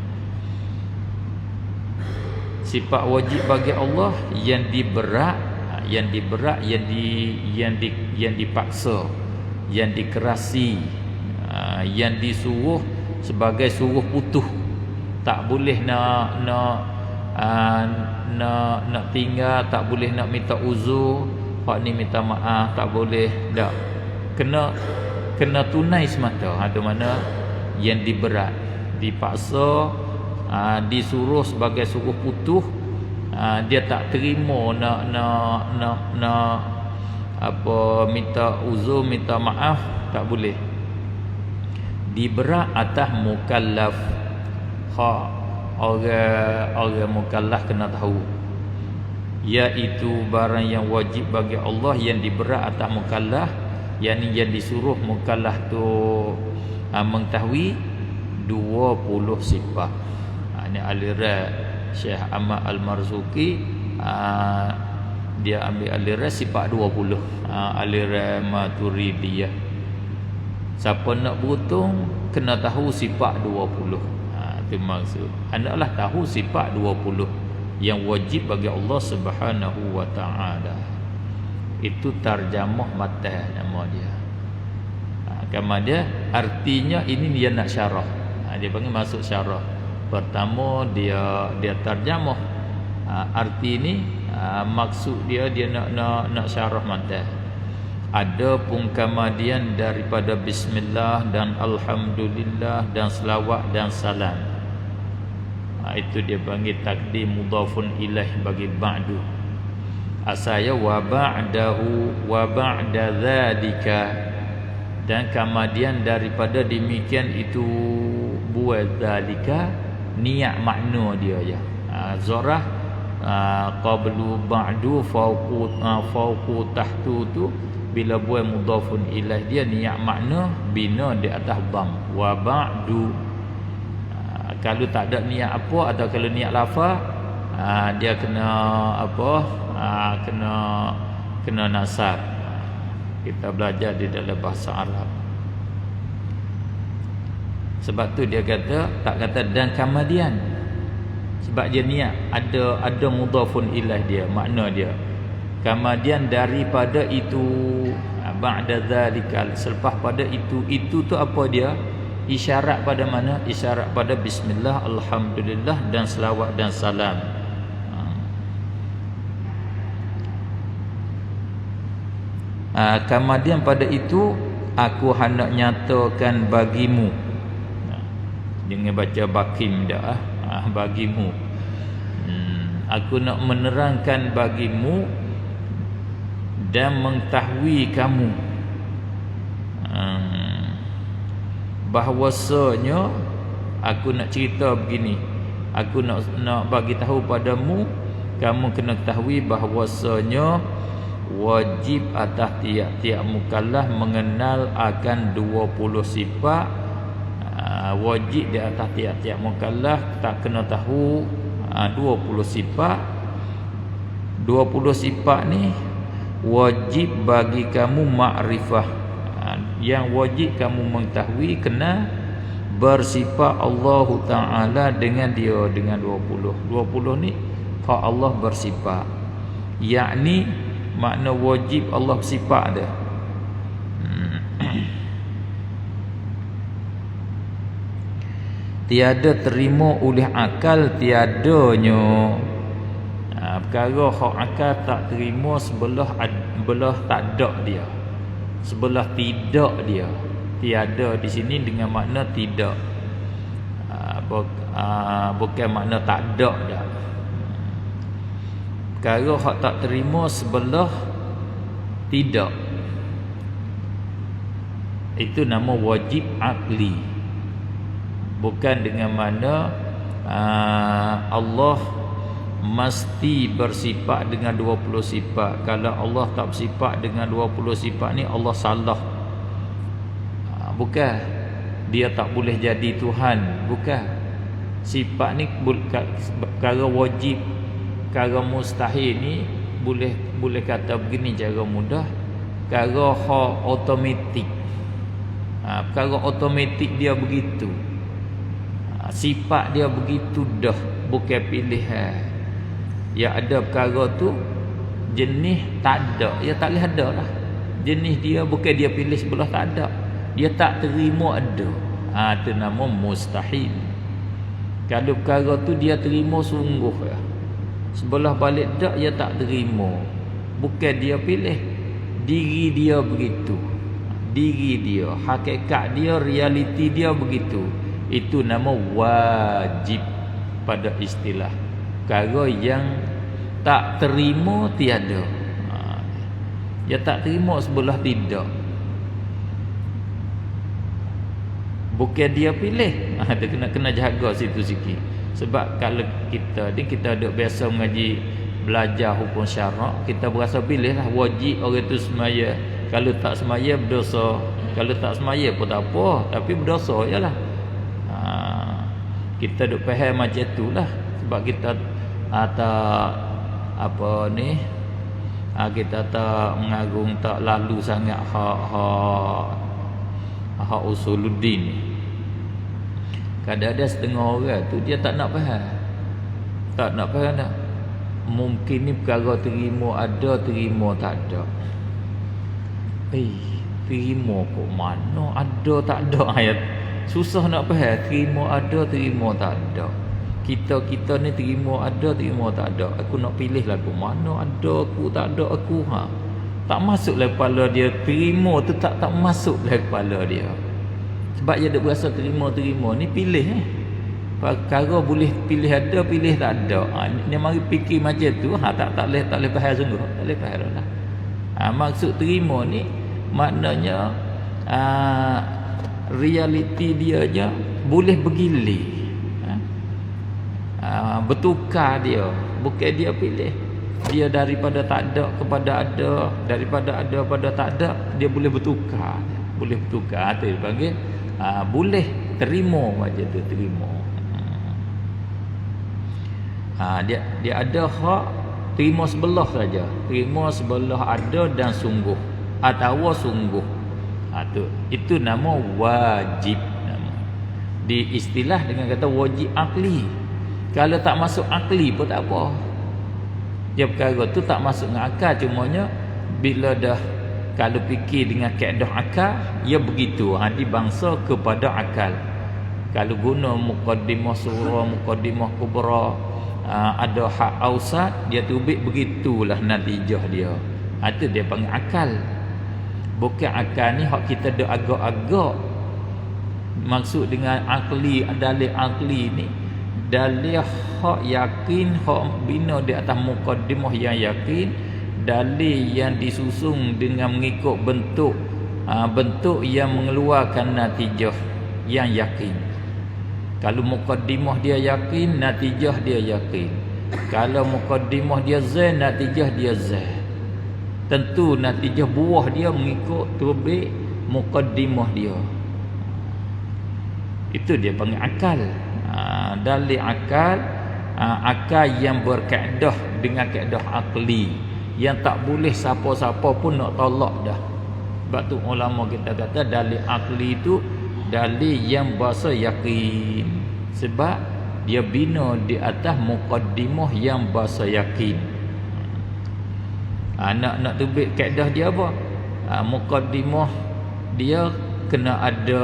Sifat wajib bagi Allah yang diberat, yang dipaksa, yang dikerasi, yang disuruh sebagai suruh putus. Tak boleh nak tinggal, tak boleh nak minta uzur, hak ni minta maaf, tak boleh. Tak. Kena tunai semata. Itu mana yang diberat, dipaksa, disuruh sebagai suruh putus, dia tak terima nak apa, minta uzur, minta maaf, tak boleh. Diberat atas mukallaf. Orang mukallaf kena tahu, iaitu barang yang wajib bagi Allah yang diberat atas mukallaf, yang disuruh mukallaf tu mengetahui 20 sifat. Ini aliran Syekh Ahmad Al-Marzuki, dia ambil aliran sifat 20, aliran Maturidiyah. Siapa nak beruntung kena tahu sifat 20. Itu maksud. Hendaklah tahu sifat 20 yang wajib bagi Allah Subhanahu wa Ta'ala. Itu tarjamah matan nama dia. Kama dia artinya ini dia nak syarah. Dia panggil masuk syarah. Pertama dia tarjamah arti ini, maksud dia nak syarah matan. Ada pun kemudian daripada bismillah dan alhamdulillah dan selawat dan salam. Itu dia panggil takdim mudhafun ilaih bagi ba'du. Asaya wa ba'dahu wa ba'da dzalika, dan kemudian daripada demikian itu buat dzalika, niat makna dia ya. Zarah qablu ba'du fawqu tahtu tu, bila buat mudhafun ilaih dia niat makna bina di atas dham. Wa ba'du, kalau tak ada niat apa atau kalau niat lafaz, dia kena apa, kena nasab. Kita belajar di dalam bahasa Arab. Sebab tu dia kata, tak kata dan kemudian, sebab dia niat ada mudhafun ilaih dia, makna dia. Kemudian daripada itu, ba'da zalika, selepas pada itu tu apa dia? Isyarat pada mana? Isyarat pada bismillah, alhamdulillah dan selawat dan salam. Kemudian pada itu aku hendak nyatakan bagimu. Jangan baca bakim dah, bagimu. Aku nak menerangkan bagimu dan mengetahui kamu bahwasanya aku nak cerita begini. Aku nak bagi tahu padamu, kamu kena ketahui bahwasanya wajib atas tiap-tiap mukallaf mengenal akan 20 sifat. Wajib di atas tiap-tiap mukallaf tak kena tahu 20 sifat. 20 sifat ni wajib bagi kamu makrifah. Yang wajib kamu mengetahui, kena bersifat Allah Ta'ala dengan dia, dengan 20. 20 ni hak Allah bersifat, yakni makna wajib Allah bersifat dia. Tiada terima oleh akal, tiadanya perkara hak akal tak terima sebelah tak ada dia, sebelah tidak dia. Tiada di sini dengan makna tidak, bukan makna tak ada dah. Perkara hak tak terima sebelah tidak, itu nama wajib akli. Bukan dengan mana Allah mesti bersifat dengan 20 sifat. Kalau Allah tak bersifat dengan 20 sifat ni, Allah salah. Bukan dia tak boleh jadi Tuhan, bukan. Sifat ni perkara wajib, perkara mustahil ni boleh kata begini cara mudah, perkara hak automatik. Perkara automatik dia begitu. Sifat dia begitu dah, bukan pilihan. Ya ada perkara tu jenis tak ada, ya tak boleh ada lah. Jenis dia bukan dia pilih sebelah tak ada, dia tak terima ada. Itu nama mustahil. Kalau perkara tu dia terima sungguh ya, sebelah balik tak dia tak terima, bukan dia pilih, diri dia begitu, diri dia, hakikat dia, realiti dia begitu. Itu nama wajib pada istilah. Perkara yang tak terima tiada, dia tak terima sebelah tidak, bukan dia pilih. Dia kena jaga situ sikit. Sebab kalau kita ada biasa mengaji belajar hukum syarak, kita berasa pilih lah wajib orang tu semaya. Kalau tak semaya berdosa, kalau tak semaya pun tak apa, tapi berdosa jelah. Kita duk faham macam itulah. Sebab kita tak apa ni, kita tak mengagung, tak lalu sangat hak usuluddin ni. Kadang-kadang setengah orang tu dia tak nak faham. Tak nak faham dah. Mungkin ni perkara terima ada, terima tak ada. Terima kok mana ada tak ada ayat. Susah nak faham. Terima ada, terima tak ada. Kita ni terima ada, terima tak ada. Aku nak pilih lah aku mana ada, aku tak ada aku. Tak masuk dalam kepala dia. Terima tu tak masuk dalam kepala dia. Sebab dia ada berasa terima ni pilih perkara boleh pilih ada, pilih tak ada. Dia mari fikir macam tu, tak boleh faham sungguh. Tak boleh faham lah. Maksud terima ni maknanya realiti dia je boleh bergilir. Bertukar dia, bukan dia pilih. Dia daripada tak ada kepada ada, daripada ada pada tak ada, dia boleh bertukar. Boleh bertukar. Itu dipanggil boleh terima macam tu, terima. Dia ada hak terima sebelah saja. Terima sebelah ada dan sungguh atau sungguh. Itu nama wajib. Di istilah dengan kata wajib akli. Kalau tak masuk akli pun tak apa. Dia perkara tu tak masuk dengan akal, cumanya bila dah kalau fikir dengan kaedah akal, ia begitu. Dibangsa kepada akal. Kalau guna muqaddimah surah, muqaddimah kubra, ada hak ausat, dia tubik begitulah natijah dia. Itu dia panggil akal. Bukan akal ni hak kita dah agak-agak. Maksud dengan akli, dalil akli ni dalil hak yakin, hak bina di atas muqaddimah yang yakin, dalil yang disusun dengan mengikut bentuk yang mengeluarkan natijah yang yakin. Kalau muqaddimah dia yakin, natijah dia yakin. Kalau muqaddimah dia zan, natijah dia zan. Tentu natijah buah dia mengikut terbit muqaddimah dia. Itu dia panggil akal. Dalil akal, akal yang berkaedah dengan kaedah akli, yang tak boleh siapa-siapa pun nak tolak dah. Sebab tu ulama kita kata dalil akli itu dalil yang bahasa yakin. Sebab dia bina di atas muqaddimah yang bahasa yakin. Nak terbit kaedah dia apa? Muqaddimah dia kena ada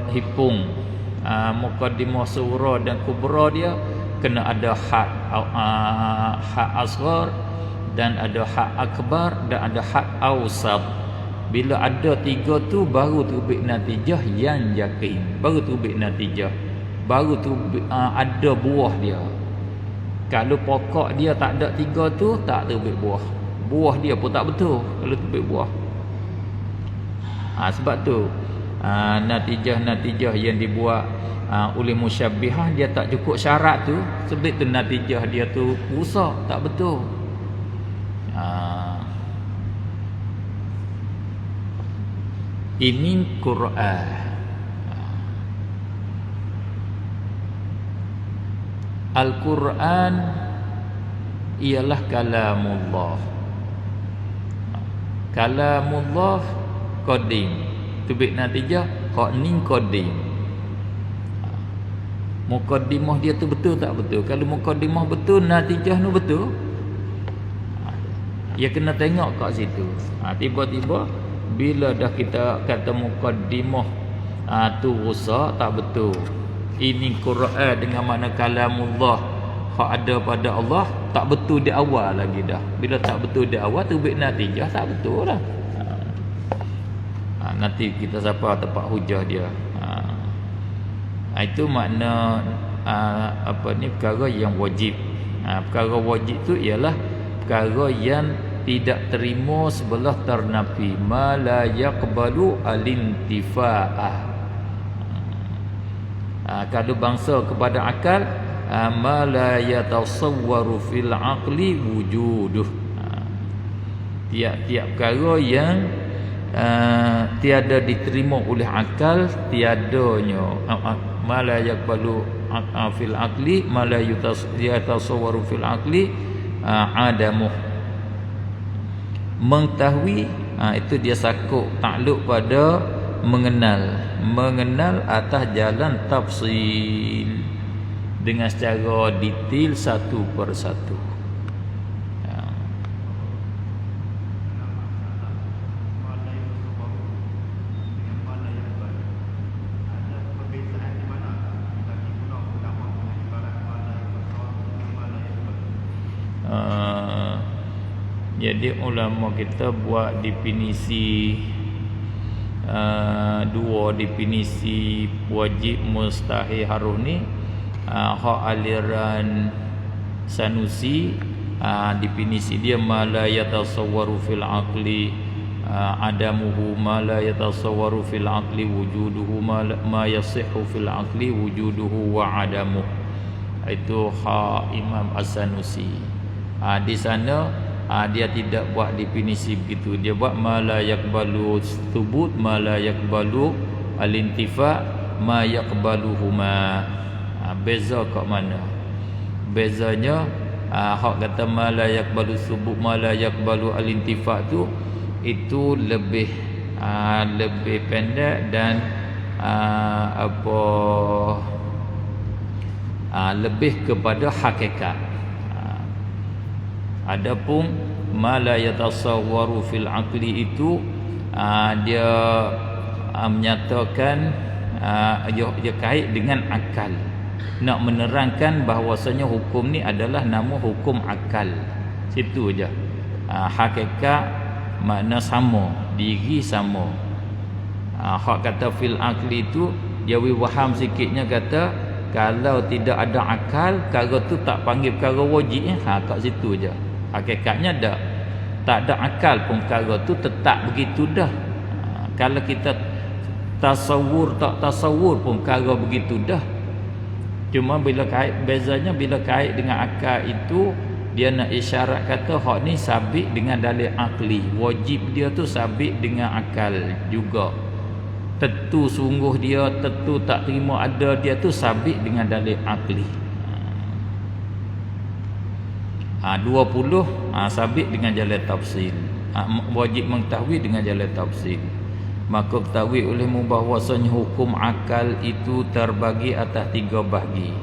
hipung. Muqaddimah surah dan kubra dia kena ada hak asghar dan ada hak akbar dan ada hak awsat. Bila ada tiga tu baru terbit natijah yang yakin, baru terbit natijah, baru terbit, ada buah dia. Kalau pokok dia tak ada tiga tu, tak terbit buah. Buah dia pun tak betul kalau terbit buah. Sebab tu natijah-natijah yang dibuat oleh musyabbihah, dia tak cukup syarat tu, sebab tu natijah dia tu rusak, tak betul. Ini Quran. Al-Quran ialah kalamullah. Kalamullah qadim. Tubik natijah qadning qadim. Muqaddimah dia tu betul tak betul? Kalau muqaddimah betul, natijah nu betul. Ya kena tengok kat situ. Tiba-tiba bila dah kita kata muqaddimah tu rosak, tak betul. Ini Quran dengan makna kalamullah hak ada pada Allah, tak betul di awal lagi dah. Bila tak betul di awal, tubik natijah tak betul lah. Nanti kita siapa tempat hujah dia. Itu makna perkara yang wajib. Perkara wajib tu ialah perkara yang tidak terima sebelah ternafi, ma la yaqbalu al-intifa'ah. Kalau bangsa kepada akal, ma la yatasawwaru fil aqli wujuduh. Tiap-tiap perkara yang tiada diterima oleh akal, tiadanya ma la yaqbalu fil aqli, ma la yatasawwaru fil aqli adamuh. Mengetahui itu dia sakut takluk pada mengenal atas jalan tafsil dengan secara detail satu persatu. Jadi ulama kita buat definisi dua definisi wajib, mustahil, harus ni. Hak aliran Sanusi, definisi dia ma la yatasawwaru fil aqli adamuhu, ma la yatasawwaru fil aqli wujuduhu, ma yasihhu fil aqli wujuduhu wa adamuh. Itu hak Imam As-Sanusi. Di sana dia tidak buat definisi begitu. Dia buat ma la yaqbalu thubut, ma la yaqbalu al-intifa, ma yaqbaluhuma. Beza kat mana? Bezanya hak kata ma la yaqbalu thubut, ma la yaqbalu al-intifa tu itu lebih pendek dan lebih kepada hakikat. Adapun ma la yatasawwaru fil aqli itu dia menyatakan dia kait dengan akal, nak menerangkan bahawasanya hukum ni adalah nama hukum akal. Situ aja. Hakikat makna sama, diri sama. Hak kata fil aqli itu dia waham sikitnya, kata kalau tidak ada akal, perkara tu tak panggil perkara wajib. Kat situ aja. Hakikatnya tak ada akal pun perkara tu tetap begitu dah. Kalau kita tasawur tak tasawur pun perkara begitu dah. Cuma bila bezanya bila kait dengan akal itu, dia nak isyarat kata hak ni sabit dengan dalil akli. Wajib dia tu sabit dengan akal juga. Tentu sungguh dia, tentu tak terima ada dia tu sabit dengan dalil akli. 20 sabit dengan jalan tafsil. Wajib mengetahui dengan jalan tafsil. Maka ketahui olehmu bahawasanya hukum akal itu terbagi atas 3 bahagi.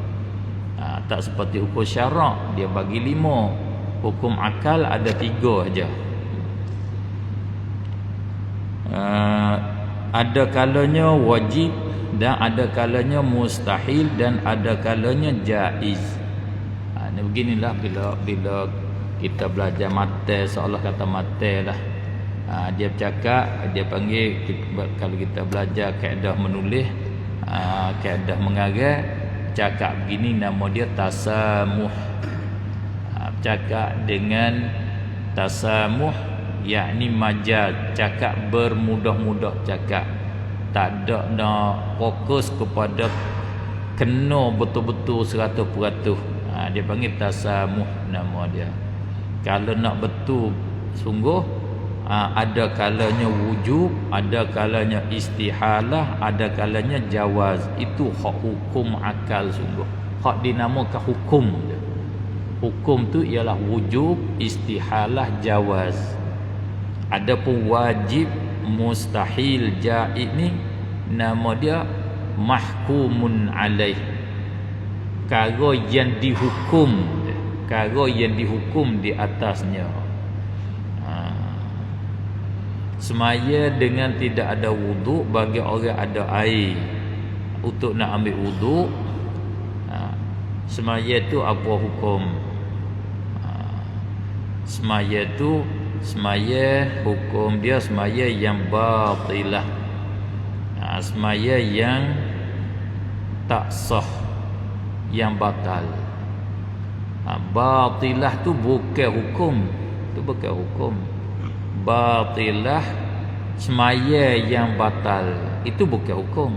Tak seperti hukum syarak, dia bagi 5. Hukum akal ada 3 aja. Ada kalanya wajib, dan ada kalanya mustahil, dan ada kalanya jaiz. Beginilah bila kita belajar mata, seolah kata mata lah. Dia bercakap, dia panggil, kalau kita belajar kaedah menulis, kaedah mengarang, cakap begini nama dia tasamuh. Cakap dengan tasamuh, yakni majaz, cakap bermudah-mudah cakap. Tak ada nak fokus kepada kena betul-betul 100%. Dia panggil tasamuh nama dia. Kalau nak betul sungguh, ada kalanya wujub, ada kalanya istihalah, ada kalanya jawaz. Itu hak hukum akal sungguh. hak dinamakan hukum. Hukum tu ialah wujub, istihalah, jawaz. Adapun wajib, mustahil, jaiz ni nama dia mahkumun alaih. Perkara yang dihukum, perkara yang dihukum di atasnya. Semaya dengan tidak ada wuduk bagi orang ada air untuk nak ambil wuduk, semaya tu apa hukum? Semaya tu, semaya hukum dia semaya yang batilah, semaya yang tak sah, yang batal. Batilah tu bukan hukum, tu bukan hukum. Batilah semaya yang batal itu bukan hukum.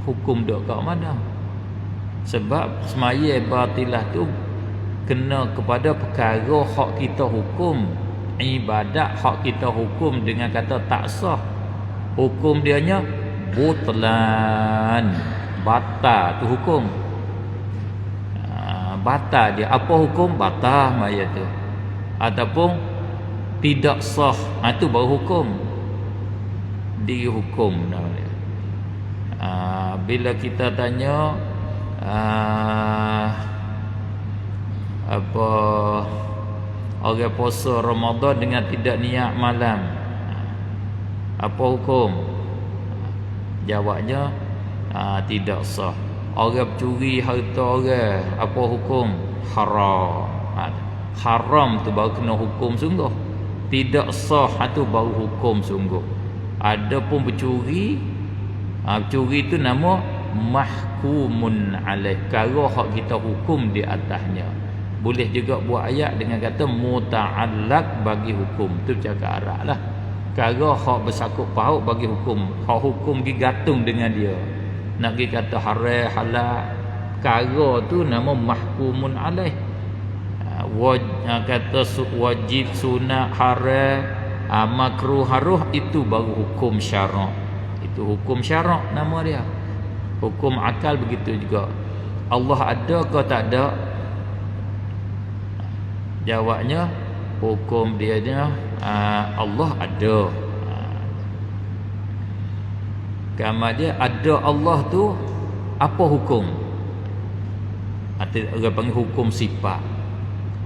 Hukum dok kat mana? Sebab semaya batilah tu kena kepada perkara hak kita hukum. Ibadat hak kita hukum dengan kata tak sah. Hukum dianya butlan, batal tu hukum. Batal dia. Apa hukum? Batal maya tu. Ataupun tidak sah, itu baru hukum. Dihukum namanya. Bila kita tanya apa orang puasa Ramadan dengan tidak niat malam, apa hukum? Jawabnya tidak sah. Orang curi harta orang, apa hukum? Haram. Haram tu baru kena hukum sungguh. Tidak sah tu baru hukum sungguh. Adapun bercuri, curi tu nama mahkumun alaih. Kalau hak kita hukum di atasnya. Boleh juga buat ayat dengan kata muta'allaq bagi hukum. Tu cakap Arab lah. Kalau hak bersakut paut bagi hukum, hak hukum digantung dengan dia. Nak pergi kata haram halal, perkara tu nama mahkumun alaih. Kata wajib, sunat, haram, makruh, haruh, itu baru hukum syarak. Itu hukum syarak nama dia. Hukum akal begitu juga. Allah ada ke tak ada? Jawabnya hukum dia Allah ada. Kama dia ada Allah tu apa hukum? Orang panggil hukum sifat.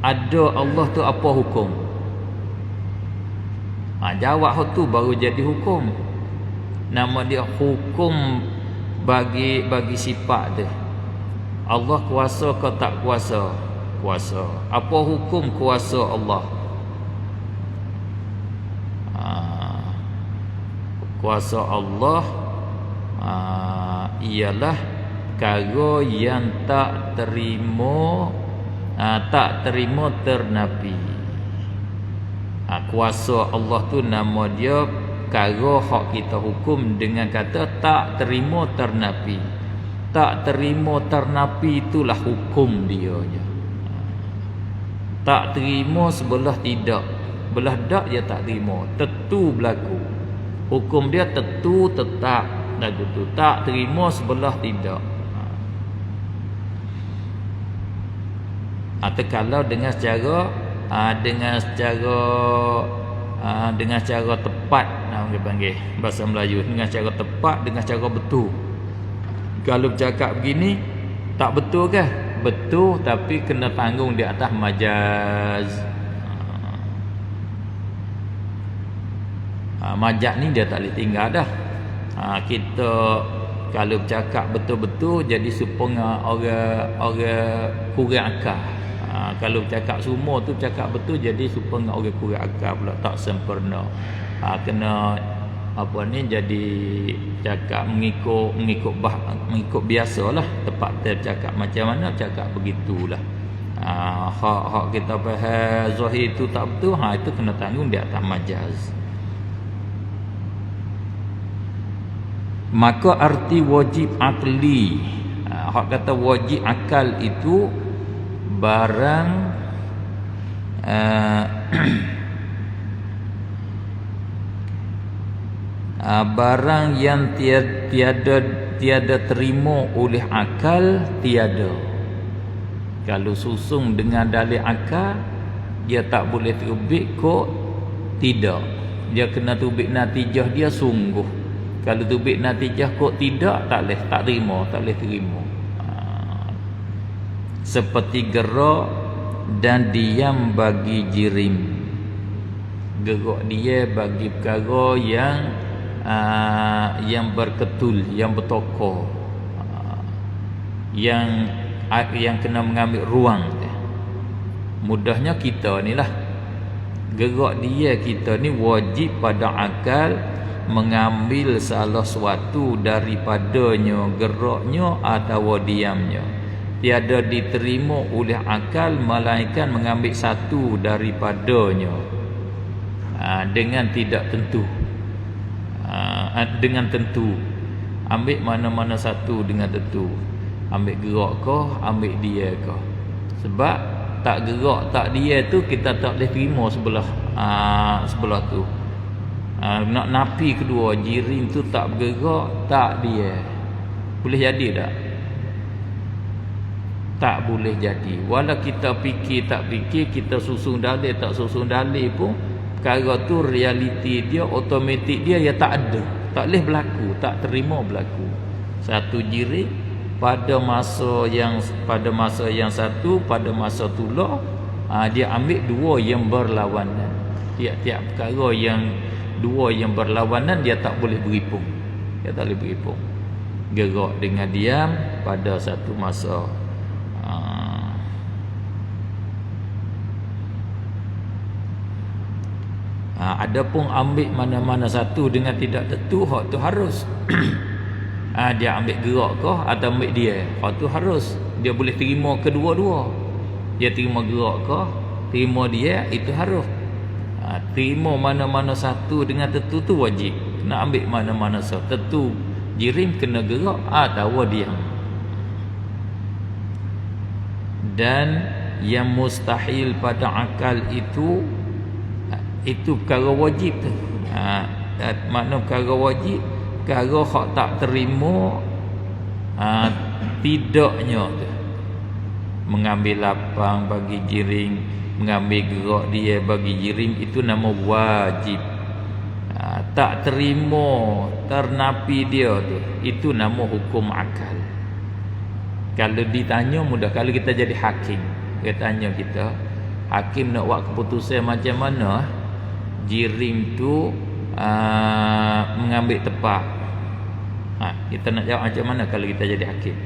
Ada Allah tu apa hukum? Jawab hak tu baru jadi hukum. Nama dia hukum bagi sifat dia. Allah kuasa ke tak kuasa? Kuasa. Apa hukum kuasa Allah? Kuasa Allah ialah perkara yang tak terima ternapi. Kuasa Allah tu nama dia perkara hak kita hukum dengan kata tak terima ternapi. Tak terima ternapi itulah hukum dia je. Tak terima sebelah tidak, belah tak dia tak terima, tentu berlaku. Hukum dia tentu tetap lagu tu. Tak terima sebelah tidak. Kalau dengan secara dengan cara tepat, orang panggil bahasa Melayu, dengan cara tepat, dengan cara betul. Kalau bercakap begini tak betul ke? Betul, tapi kena tanggung di atas majaz. Majaz ni dia tak boleh tinggal dah. Kita kalau bercakap betul-betul jadi supaya orang kurang akal. Kalau bercakap semua tu cakap betul jadi supaya orang kurang akal pula, tak sempurna. Kena apa ni, jadi cakap mengikut biasalah, tempat kita cakap macam mana cakap begitulah. Hak kita faham zahir tu tak betul, itu kena tanggung di atas majaz. Maka arti wajib akli, hak kata wajib akal itu barang barang yang tiada tiada terima oleh akal, tiada. Kalau susung dengan dalil akal, dia tak boleh terbit kok, tidak. Dia kena terbit natijah dia sungguh. Kalau terbit natijah kok tidak, tak boleh, tak terima, tak boleh terima. Seperti gerak dan diam bagi jirim. Gerak dia bagi perkara yang berketul, yang bertokoh, yang kena mengambil ruang. Mudahnya kita ni lah, gerak dia kita ni wajib pada akal mengambil salah sesuatu daripadanya, geraknya atau diamnya. Tiada diterima oleh akal melainkan mengambil satu daripadanya dengan tidak tentu. Dengan tentu, ambil mana-mana satu dengan tentu. Ambil gerak kah, ambil dia kah. Sebab tak gerak tak dia tu kita tak boleh terima sebelah tu. Nak nafi kedua, jirim tu tak bergerak, tak dia, boleh jadi tak? Tak boleh jadi. Walau kita fikir tak fikir, kita susun dalil tak susun dalil pun, perkara tu realiti dia, automatik dia ya tak ada, tak boleh berlaku, tak terima berlaku. Satu jirim pada masa yang satu, pada masa tulah, dia ambil dua yang berlawanan. Tiap-tiap perkara yang dua yang berlawanan dia tak boleh beripung. Dia tak boleh beripung. Gerak dengan diam pada satu masa. Adapun ambil mana-mana satu dengan tidak tentu, hak tu harus. Dia ambil gerak kah atau ambil dia, hak tu harus. Dia boleh terima kedua-dua. Dia terima gerak kah, terima dia, itu harus. Terima mana-mana satu dengan tentu tu wajib. Kena ambil mana-mana satu. Tentu jirim kena gerak atau diam. Dan yang mustahil pada akal itu perkara wajib tu. Makna perkara wajib, perkara hak tak terima tidaknya tu. Mengambil lapang bagi jirim, mengambil gerak dia bagi jirim, itu nama wajib. Tak terima, ternapi dia tu, itu nama hukum akal. Kalau ditanya mudah, kalau kita jadi hakim, dia tanya kita, hakim nak buat keputusan macam mana jirim tu mengambil tepat. Kita nak jawab macam mana kalau kita jadi hakim?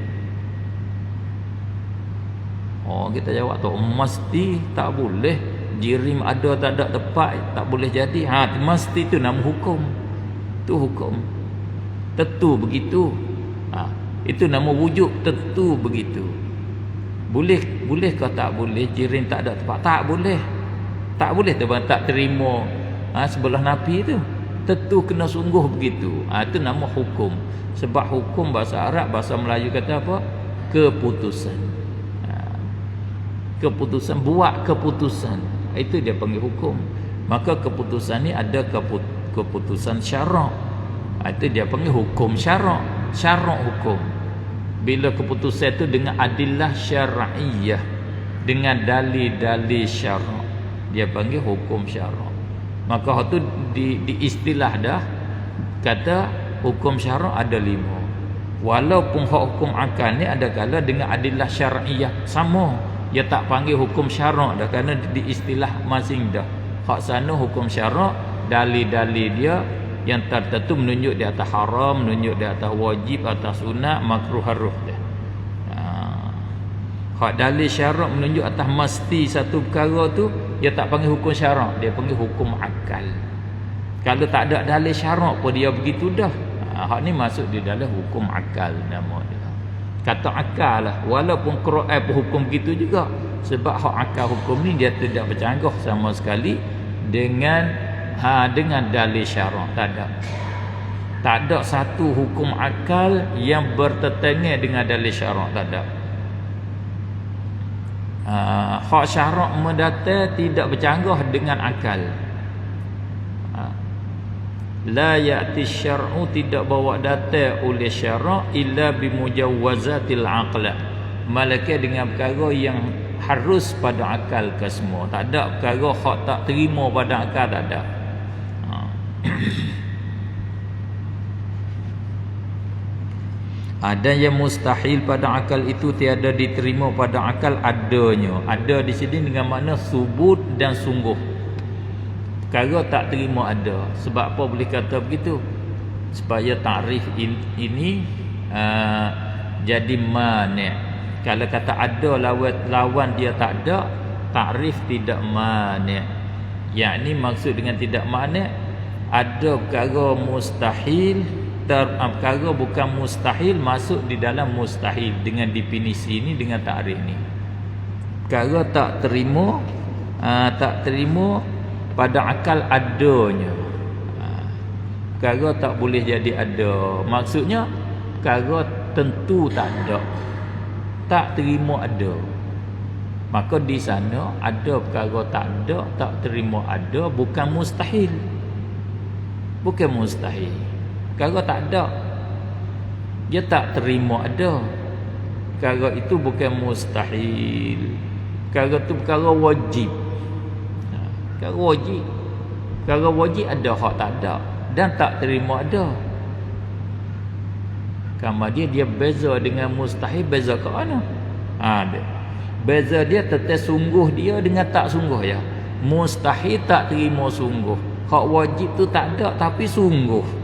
Kita jawab tu mesti tak boleh, jirim ada tak ada tepat tak boleh jadi. Mesti tu nama hukum. Tu hukum. Tentu begitu. Itu nama wujud, tentu begitu. Bolehkah tak boleh jirim tak ada tepat? Tak boleh. Tak boleh tak terima sebelah nafi tu. Tentu kena sungguh begitu. Itu nama hukum. Sebab hukum bahasa Arab, bahasa Melayu kata apa? Keputusan. Keputusan, buat keputusan, itu dia panggil hukum. Maka keputusan ni ada keputusan syarak, itu dia panggil hukum syarak. Syarak hukum. Bila keputusan itu dengan adillah syar'iyah, dengan dalil-dalil syarak, dia panggil hukum syarak. Maka itu di istilah dah kata hukum syarak ada 5. Walaupun hukum akal ni ada kala dengan adillah syar'iyah sama, dia tak panggil hukum syarak dah, kerana di istilah masing dah. Hak sana hukum syarak, dalil-dalil dia yang tertentu menunjuk di atas haram, menunjuk di atas wajib, atas sunat, makruh, haruh dia. Hak dalil syarak menunjuk atas mesti satu perkara tu, dia tak panggil hukum syarak, dia panggil hukum akal. Kalau tak ada dalil syarak pun dia begitu dah. Hak ni masuk di dalam hukum akal nama dia. Kata akal lah, walaupun Quran pun hukum begitu juga. Sebab hak akal hukum ni dia tidak bercanggah sama sekali dengan dalil syarak. Tak ada satu hukum akal yang bertetangga dengan dalil syarak, tak ada. Hak syarak mendatang tidak bercanggah dengan akal. La ya'ti syar'u, tidak bawa datang oleh syarak illa bimujawwazatil aqla, malaikat dengan perkara yang harus pada akal ke semua. Tak ada perkara hak tak terima pada akal, tak ada. Ada yang mustahil pada akal itu tiada diterima pada akal adanya. Ada di sini dengan makna subut dan sungguh. Perkara tak terima ada. Sebab apa boleh kata begitu? Supaya takrif ini jadi mani'. Kalau kata ada lawan dia tak ada, takrif tidak mani'. Yakni maksud dengan tidak mani', ada perkara mustahil, perkara bukan mustahil masuk di dalam mustahil dengan definisi ini, dengan takrif ni. Perkara tak terima pada akal adanya. Perkara tak boleh jadi ada. Maksudnya perkara tentu tak ada, tak terima ada. Maka di sana ada perkara tak ada, tak terima ada, bukan mustahil. Bukan mustahil. Perkara tak ada, dia tak terima ada. Perkara itu bukan mustahil. Perkara itu perkara wajib. Perkara wajib. Perkara wajib ada hak tak ada dan tak terima ada. Kemudian dia beza dengan mustahil. Beza ke mana? Beza dia tetap sungguh dia dengan tak sungguh ya. Mustahil tak terima sungguh. Hak wajib tu tak ada tapi sungguh.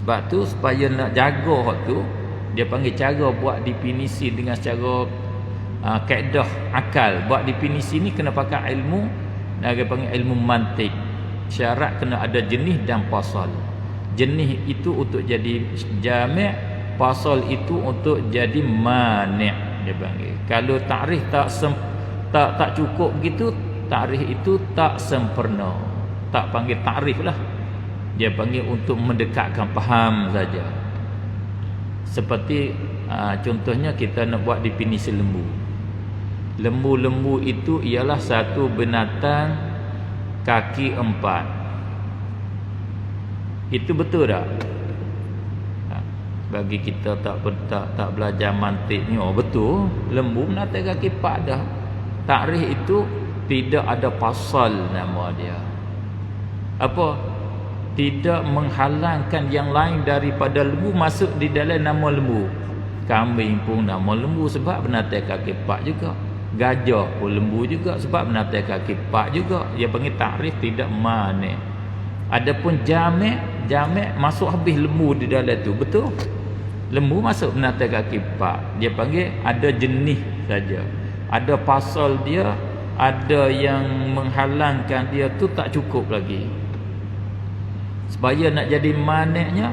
Sebab tu supaya nak jaga hak tu, dia panggil cara buat definisi dengan secara kaedah akal. Buat definisi ni kena pakai ilmu, dia panggil ilmu mantik. Syarat kena ada jenis dan pasal. Jenis itu untuk jadi jami', pasal itu untuk jadi mani', dia panggil. Kalau takrif tak cukup begitu, takrif itu tak sempurna. Tak panggil takrif lah. Dia panggil untuk mendekatkan faham saja. Seperti contohnya kita nak buat definisi lembu. Lembu-lembu itu ialah satu binatang kaki 4. Itu betul tak? Bagi kita tak belajar mantiknya, betul. Lembu binatang kaki 4 dah. Takrif itu tidak ada pasal nama dia. Apa? Tidak menghalangkan yang lain daripada lembu masuk di dalam nama lembu. Kambing pun nama lembu sebab binatang kaki 4 juga. Gajah pun lembu juga sebab binatang kaki 4 juga. Dia panggil takrif tidak mani'. Adapun jami' masuk habis lembu di dalam tu, betul? Lembu masuk binatang kaki 4. Dia panggil ada jenis saja. Ada pasal dia, ada yang menghalangkan dia tu tak cukup lagi. Supaya nak jadi mani'nya,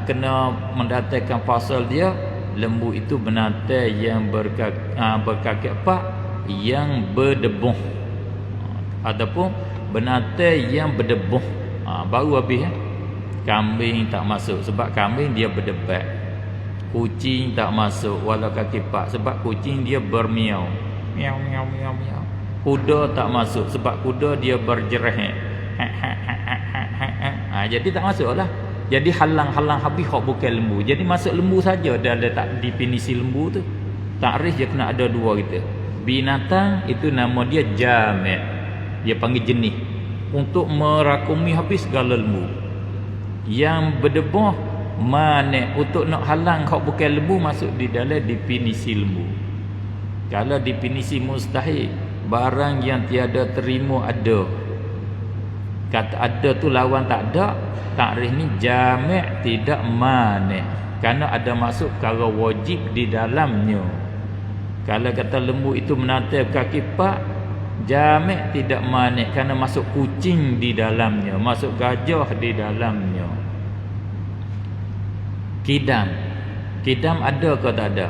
kena mendatangkan pasal dia. Lembu itu binatang yang berkaki 4 yang berdebuh. Ataupun binatang yang berdebuh, baru habis. Kambing tak masuk sebab kambing dia berdebat. Kucing tak masuk walau kaki 4 sebab kucing dia bermiau. Miau miau miau miau. Kuda tak masuk sebab kuda dia berjereh. Jadi tak masuk lah. Jadi halang-halang habis hak bukan lembu. Jadi masuk lembu saja dalam tak definisi lembu tu. Takrif dia kena ada dua kita. Binatang itu nama dia jami'. Dia panggil jenis untuk merakumi habis segala lembu. Yang berdebuh mani', untuk nak halang hak bukan lembu masuk di dalam definisi lembu. Kalau definisi mustahil, barang yang tiada terima ada. Kata ada tu lawan tak ada. Takrif ni jami' tidak mani', kerana ada masuk perkara wajib di dalamnya. Kalau kata lembu itu menatap kaki 4, jami' tidak mani', kerana masuk kucing di dalamnya, masuk gajah di dalamnya. Kidam ada ke tak ada?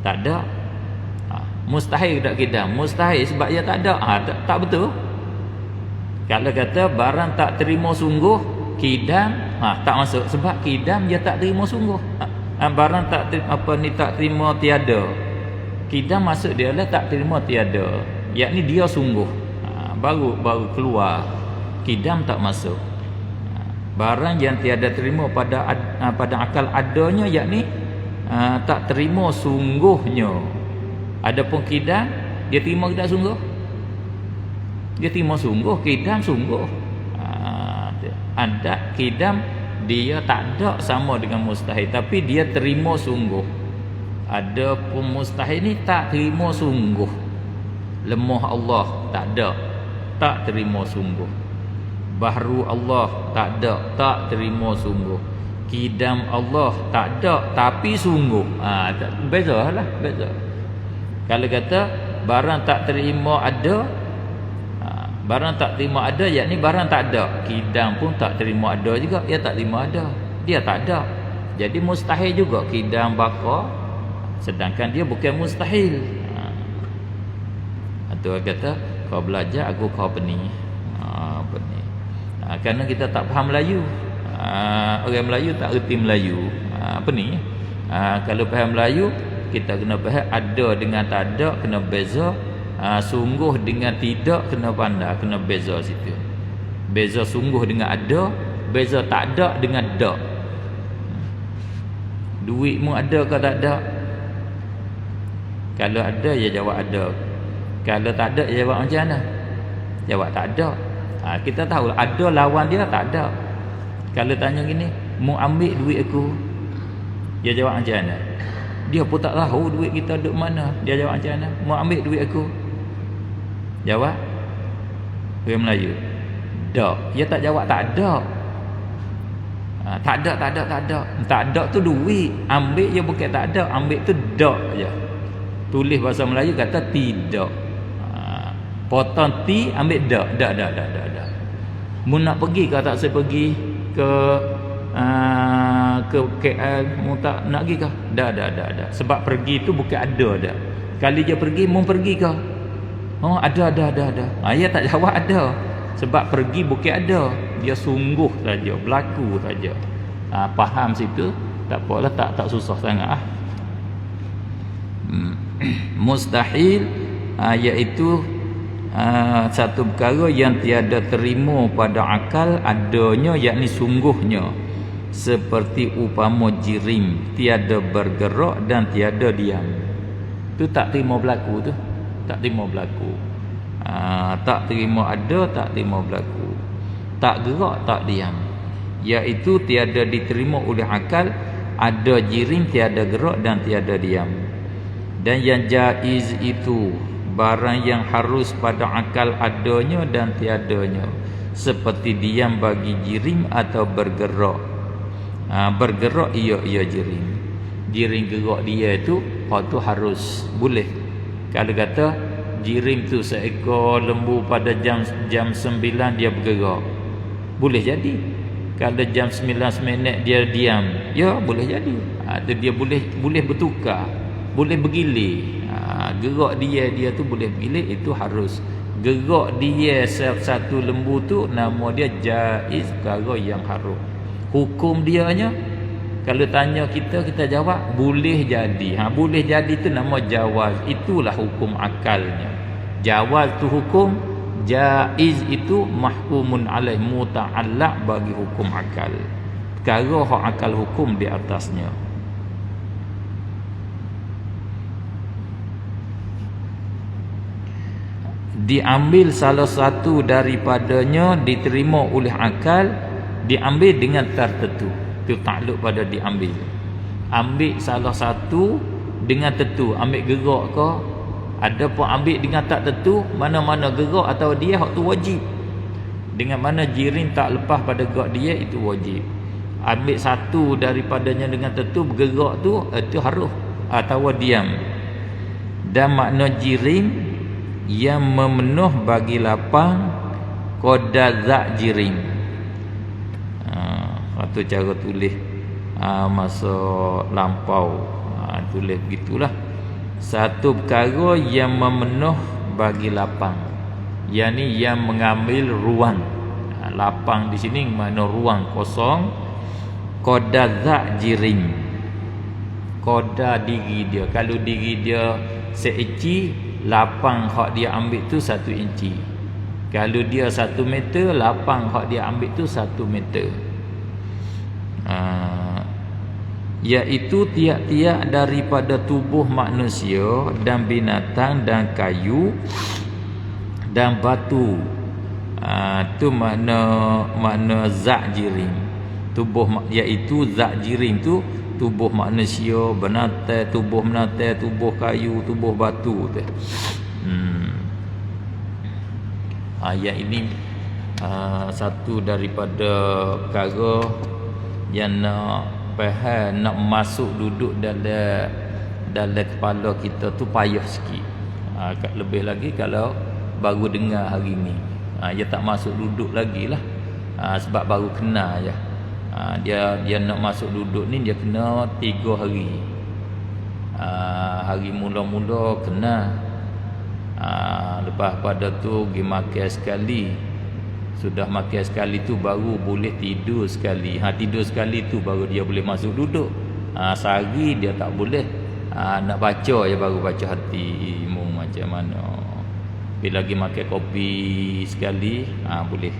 Tak ada. Mustahil tak kidam? Mustahil sebab dia tak ada. Tak betul. Kalau kata barang tak terima sungguh, kidam tak masuk sebab kidam dia tak terima sungguh. Barang tak terima tiada. Kidam masuk dia lah tak terima tiada. Yakni dia sungguh. Baru keluar. Kidam tak masuk. Barang yang tiada terima pada akal adanya, yakni tak terima sungguhnya. Adapun kidam, dia terima ke tak sungguh? Dia terima sungguh, kidam sungguh. Ada kidam dia tak ada sama dengan mustahil, tapi dia terima sungguh. Ada pun mustahil ni tak terima sungguh. Lemah Allah tak ada, tak terima sungguh. Bahru Allah tak ada, tak terima sungguh. Kidam Allah tak ada, tapi sungguh. Beza lah, beza. Kalau kata barang tak terima ada, barang tak terima ada, yakni barang tak ada. Kidam pun tak terima ada juga, dia tak terima ada, dia tak ada. Jadi mustahil juga kidam baka, sedangkan dia bukan mustahil. Itu kata kau belajar, aku kau apa ni? Kerana kita tak faham Melayu. Orang Melayu tak erti Melayu. Apa ni? Kalau faham Melayu, kita kena faham ada dengan tak ada, kena beza. Sungguh dengan tidak, kena pandai, kena beza situ. Beza sungguh dengan ada, beza tak ada dengan dak. Duitmu ada ke tak ada? Kalau ada, ya jawab ada. Kalau tak ada, ya jawab macam mana? Jawab tak ada. Kita tahu ada lawan dia tak ada. Kalau tanya gini, mau ambil duit aku, dia jawab macam mana? Dia pun tak tahu duit kita duduk mana. Dia jawab macam mana? Mau ambil duit aku, jawab orang Melayu, dak. Dia tak jawab tak ada. Tak ada, tak ada, tak ada. Tak ada tu duit. Ambil je bukan tak ada, ambil tu dak je. Tulis bahasa Melayu kata tidak. Potong ti, ambil dak. Dak. Mu nak pergi ke tak saya pergi ke KL, mu tak nak pergi ke? Dak. Sebab pergi tu bukan ada dak. Kali dia pergi, mu pergi ke? Oh, ada. Dia tak jawab ada. Sebab pergi bukan ada, dia sungguh saja, berlaku saja. Faham situ, tak apalah, tak susah sangat. Mustahil iaitu satu perkara yang tiada terima pada akal adanya, yakni sungguhnya. Seperti upama jirim tiada bergerak dan tiada diam. Tu tak terima berlaku tu. Tak terima berlaku. Tak terima ada, tak terima berlaku. Tak gerak, tak diam. Iaitu tiada diterima oleh akal, ada jirim, tiada gerak dan tiada diam. Dan yang jaiz itu barang yang harus pada akal adanya dan tiadanya, seperti diam bagi jirim atau bergerak. Bergerak ia jirim. Jirim gerak dia itu, tu harus boleh. Kalau kata jirim tu seekor lembu pada jam 9 dia bergerak, boleh jadi. Kalau jam 9 minit dia diam, ya boleh jadi. Tu dia boleh bertukar, boleh bergilir. Gerak dia tu boleh bergilir, itu harus. Gerak dia satu lembu tu nama dia jaiz, perkara yang haram. Hukum dianya, kalau tanya kita jawab boleh jadi. Boleh jadi tu nama jawaz. Itulah hukum akalnya. Jawaz tu hukum, jaiz itu mahkumun alaih, muta'allaq bagi hukum akal. Perkara hak akal hukum di atasnya. Diambil salah satu daripadanya diterima oleh akal, diambil dengan tertentu. Itu takluk pada diambil. Ambil salah satu dengan tentu, ambil gerak ke, ada pun ambil dengan tak tentu, mana-mana gerak atau dia, hak tu wajib. Dengan mana jirim tak lepas pada gerak dia, itu wajib. Ambil satu daripadanya dengan tentu, bergerak tu, itu harus atau diam. Dan makna jirim yang memenuh bagi lapang qadazak jirim. Itu cara tulis masa lampau. Tulis begitulah. Satu perkara yang memenuh bagi lapang, yakni yang mengambil ruang. Lapang di sini makna ruang kosong. Qadazak jirim, qada diri dia. Kalau diri dia seinci, lapang hak dia ambil tu 1 inci. Kalau dia 1 meter, lapang hak dia ambil tu 1 meter. Iaitu tiap-tiap daripada tubuh manusia dan binatang dan kayu dan batu. Tu makna zat jirim. Iaitu zat jirim tu tubuh manusia, binatang, tubuh binatang, tubuh kayu, tubuh batu tu. Ayat ini satu daripada perkara yang nak faham, nak masuk duduk dalam kepala kita tu payah sikit. Lebih lagi kalau baru dengar hari ni. Dia tak masuk duduk lagi lah. Sebab baru kenal je. Dia nak masuk duduk ni dia kena 3 hari. Hari mula-mula kena. Lepas pada tu pergi makan sekali. Sudah makan sekali tu baru boleh tidur sekali. Tidur sekali tu baru dia boleh masuk duduk. Sehari dia tak boleh. Nak baca je baru baca hati macam mana. Bila lagi makan kopi sekali boleh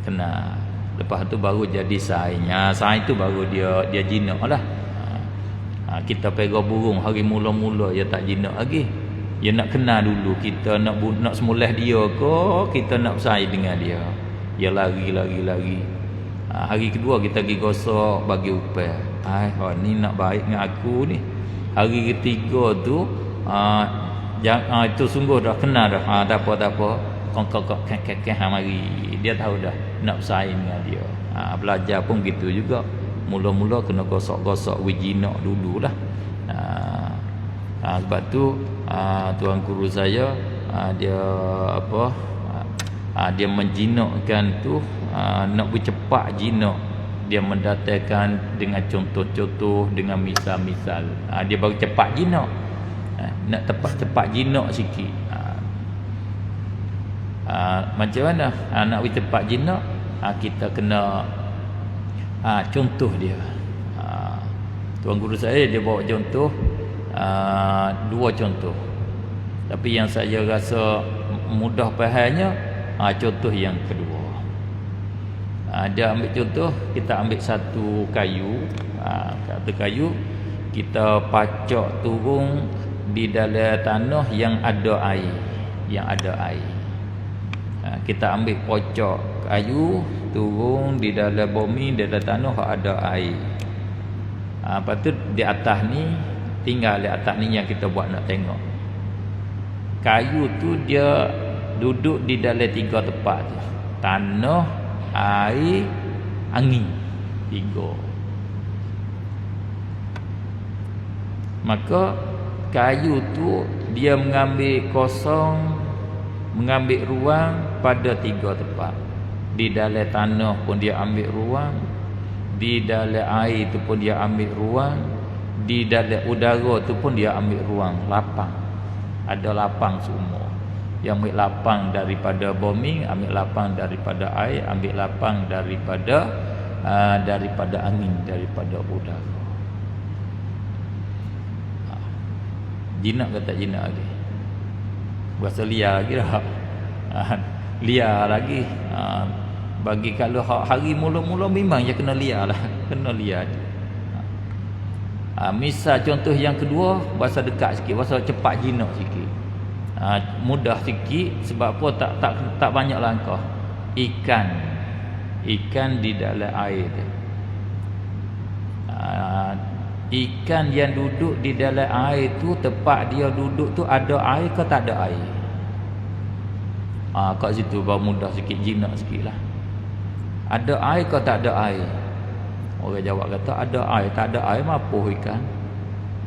kena. Lepas tu baru jadi saing. Saing tu baru dia jinak lah. Kita pegang burung hari mula-mula dia tak jinak lagi. Dia nak kenal dulu, kita nak semulah dia ke, kita nak bersaing dengan dia. Dia lari. Hari kedua kita pergi gosok bagi upah. Ni nak baik dengan aku ni. Hari ketiga tu itu sungguh dah kenal dah. Tak apa. Kok mari. Dia tahu dah nak bersaing dengan dia. Belajar pun gitu juga. Mula-mula kena gosok-gosok wijinak dululah. Sebab tu tuan guru saya dia dia menjinakkan tu nak bercepat jinak. Dia mendatangkan dengan contoh-contoh, dengan misal-misal. Dia baru cepat jinak. Nak cepat jinak sikit. Macam mana nak cepat jinak? Kita kena contoh dia. Tuan guru saya dia bawa contoh 2 contoh. Tapi yang saya rasa mudah fahamnya contoh yang kedua. Dia ambil contoh, kita ambil satu kayu. Satu kayu kita pacak turun di dalam tanah yang ada air. Kita ambil pocok kayu turun di dalam bumi, dalam tanah yang ada air. Lepas tu di atas ni, tinggal di atas ni yang kita buat nak tengok. Kayu tu dia duduk di dalam 3 tempat tu. Tanah, air, angin. 3. Maka kayu tu dia mengambil kosong, mengambil ruang pada 3 tempat. Di dalam tanah pun dia ambil ruang, di dalam air tu pun dia ambil ruang, di dalam udara tu pun dia ambil ruang, lapang. Ada lapang semua. Dia ambil lapang daripada bumi, ambil lapang daripada air, ambil lapang daripada angin, daripada udara. Jinak ke tak jinak lagi? Berasa liar lagi dah. Liar lagi. Bagi kalau hari mula-mula memang dia kena liar lah. Kena liar. Misal contoh yang kedua, bahasa dekat sikit, bahasa cepat jinak sikit. Mudah sikit sebab apa tak banyak langkah. Ikan di dalam air tu. Ikan yang duduk di dalam air tu, tempat dia duduk tu ada air ke tak ada air? Kat situ baru mudah sikit, jinak sikit lah. Ada air ke tak ada air? Orang jawab kata ada air. Tak ada air mapuh ikan.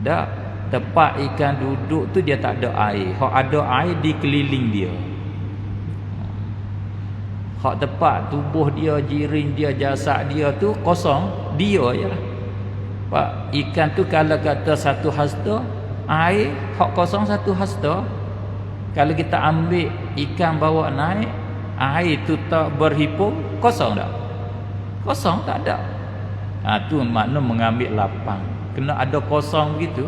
Tak. Tempat ikan duduk tu dia tak ada air. Hak ada air di keliling dia. Hak tempat tubuh dia, jiring dia, jasad dia tu kosong, dia je lah. Pak, ikan tu kalau kata 1 hasta, air hak kosong 1 hasta. Kalau kita ambil ikan bawa naik, air tu tak berhimpun, kosong tak? Kosong tak ada. Tu makna mengambil lapang. Kena ada kosong begitu.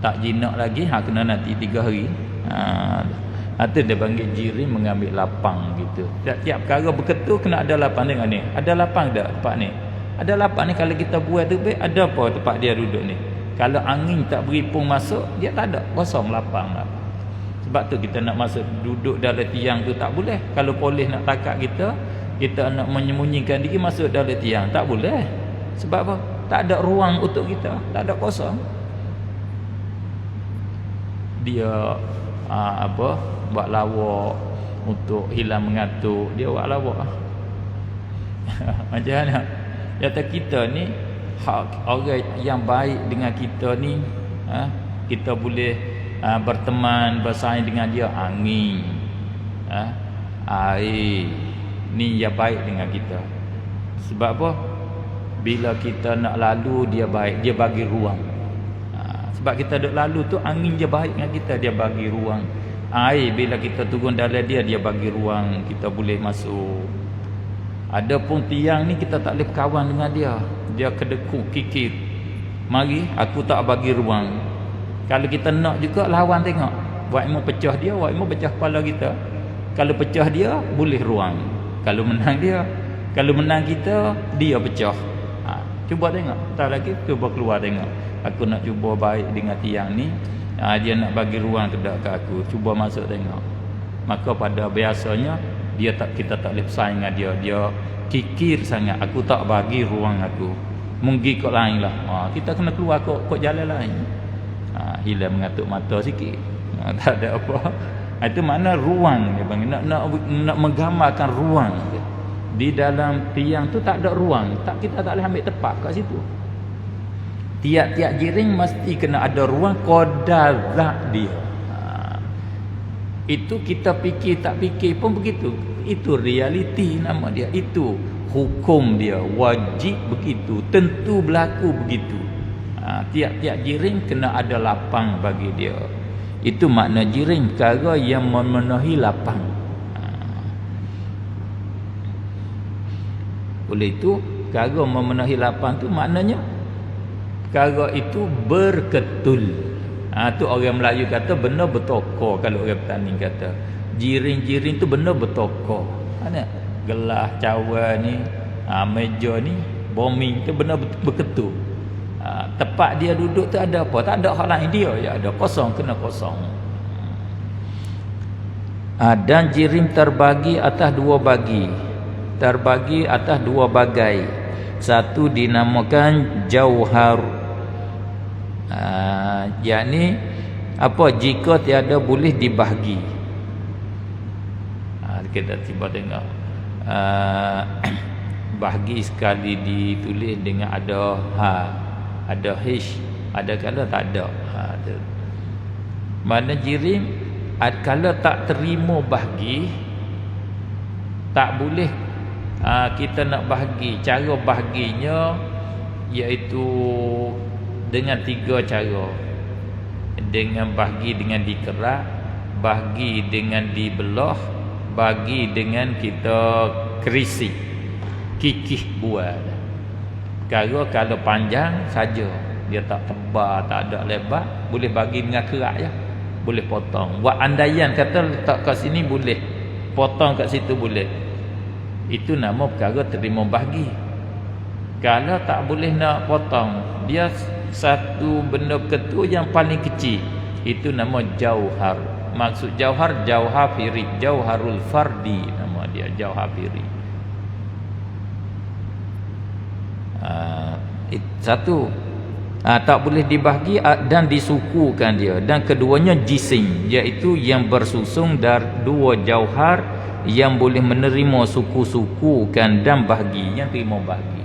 Tak jinak lagi, kena nanti 3 hari. Itu dia panggil jirim mengambil lapang gitu. Tiap-tiap perkara berketul kena ada lapang. Tengok ni, ada lapang tak tempat ni? Ada lapang ni. Kalau kita buat tu baik, ada apa tempat dia duduk ni? Kalau angin tak beri pung masuk, dia tak ada, kosong lapang. Sebab tu kita nak masuk duduk dalam tiang tu tak boleh. Kalau polis nak takat kita nak menyembunyikan diri masuk dalam tiang, tak boleh. Sebab apa? Tak ada ruang untuk kita, tak ada, kosong. Dia buat lawak untuk hilang mengatuk, dia buat lawak. Macam mana? Kata kita ni orang yang baik dengan kita ni, kita boleh berteman, bersaing dengan dia. Angin, air ni yang baik dengan kita. Sebab apa? Bila kita nak lalu, dia baik, dia bagi ruang. Sebab kita duk lalu tu, angin dia baik dengan kita, dia bagi ruang. Air bila kita turun dalam dia bagi ruang, kita boleh masuk. Adapun tiang ni kita tak boleh berkawan dengan dia. Dia kedekut, kikir. Mari, aku tak bagi ruang. Kalau kita nak juga, lawan tengok. Buat ilmu pecah dia, buat ilmu pecah kepala kita. Kalau pecah dia, boleh ruang. Kalau menang dia, kalau menang kita, dia pecah. Cuba tengok, tak lagi, cuba keluar tengok. Aku nak cuba baik dengan tiang ni, dia nak bagi ruang ke aku, cuba masuk tengok. Maka pada biasanya kita tak boleh bersaing dengan dia. Dia kikir sangat, aku tak bagi ruang aku. Mungkin kau lain lah. Kita kena keluar kok jalan lain. Hilang mengatuk mata sikit. Tak ada apa. Itu makna ruang dia panggil. Nak menggambarkan ruang. Di dalam tiang tu tak ada ruang. Kita tak boleh ambil tepat kat situ. Tiap-tiap jiring mesti kena ada ruang qadar zat dia. Itu kita fikir tak fikir pun begitu. Itu realiti nama dia. Itu hukum dia. Wajib begitu. Tentu berlaku begitu. Tiap-tiap jiring kena ada lapang bagi dia. Itu makna jiring, perkara yang memenuhi lapang. Oleh itu, perkara memenuhi lapang tu maknanya perkara itu berketul. Tu orang Melayu kata benda bertokor. Kalau orang petani kata jiring-jiring tu benda bertokor. Ada gelas, cawan ni, meja ni, bombing tu benda berketul. Tempat dia duduk tu ada apa? Tak ada hal lain dia. Ya ada kosong, kena kosong. Dan jiring terbagi atas dua bagi. Terbagi atas dua bagai. Satu dinamakan jauhar. Yakni apa? Jika tiada boleh dibahagi. Kita tiba tengok. Bahagi sekali ditulis dengan ada ada h, ada kala tak ada. Mana jirim kalau tak terima bahagi, tak boleh kita nak bahagi. Cara bahaginya iaitu dengan 3 cara. Dengan bahagi dengan dikerak, bahagi dengan dibelah, bahagi dengan kita kerisik, kikih buat. Kalau panjang saja, dia tak tebal, tak ada lebar, boleh bagi dengan kerak je. Boleh potong. Buat andaian kata letak kat sini boleh, potong kat situ boleh. Itu nama perkara terima bahagi. Kalau tak boleh nak potong, dia satu benda ketua yang paling kecil, itu nama jauhar. Maksud jauhar, jauhar firi, jauharul fardi nama dia, jauhar firi. Satu, tak boleh dibahagi dan disukukan dia. Dan keduanya jisim, iaitu yang bersusung dari 2 jauhar yang boleh menerima suku-sukukan dan bahagi, yang terima bahagi.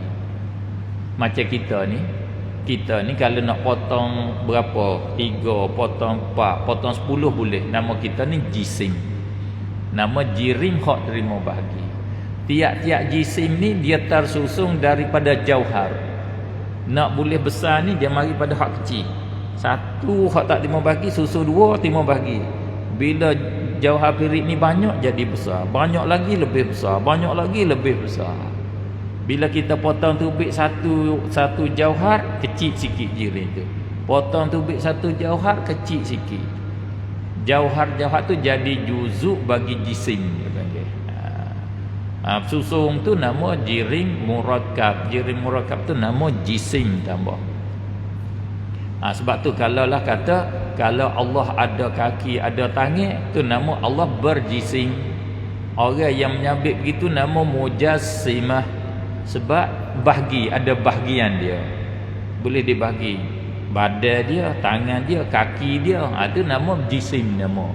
Macam kita ni kalau nak potong berapa? 3, potong 4, potong 10 boleh. Nama kita ni jisim. Nama jirim hak terima bahagi. Tiap-tiap jisim ni dia tersusung daripada jauhar. Nak boleh besar ni dia mari pada hak kecil. Satu hak tak terima bahagi, susul 2 terima bahagi. Bila jauhar pirit ni banyak jadi besar, banyak lagi lebih besar, banyak lagi lebih besar. Bila kita potong tubik satu jauhar, kecil sikit jirim tu. Potong tubik satu jauhar, kecil sikit. Jauhar tu jadi juzuk bagi jisim dia panggil. Susung tu nama jirim murakkab. Jirim murakkab tu nama jisim tambah. Sebab tu kalaulah kata kalau Allah ada kaki, ada tangan, tu nama Allah berjisim. Orang yang menyabit begitu nama mujassimah. Sebab ada bahagian dia. Boleh dibahagi. Badan dia, tangan dia, kaki dia, itu nama jisim nama.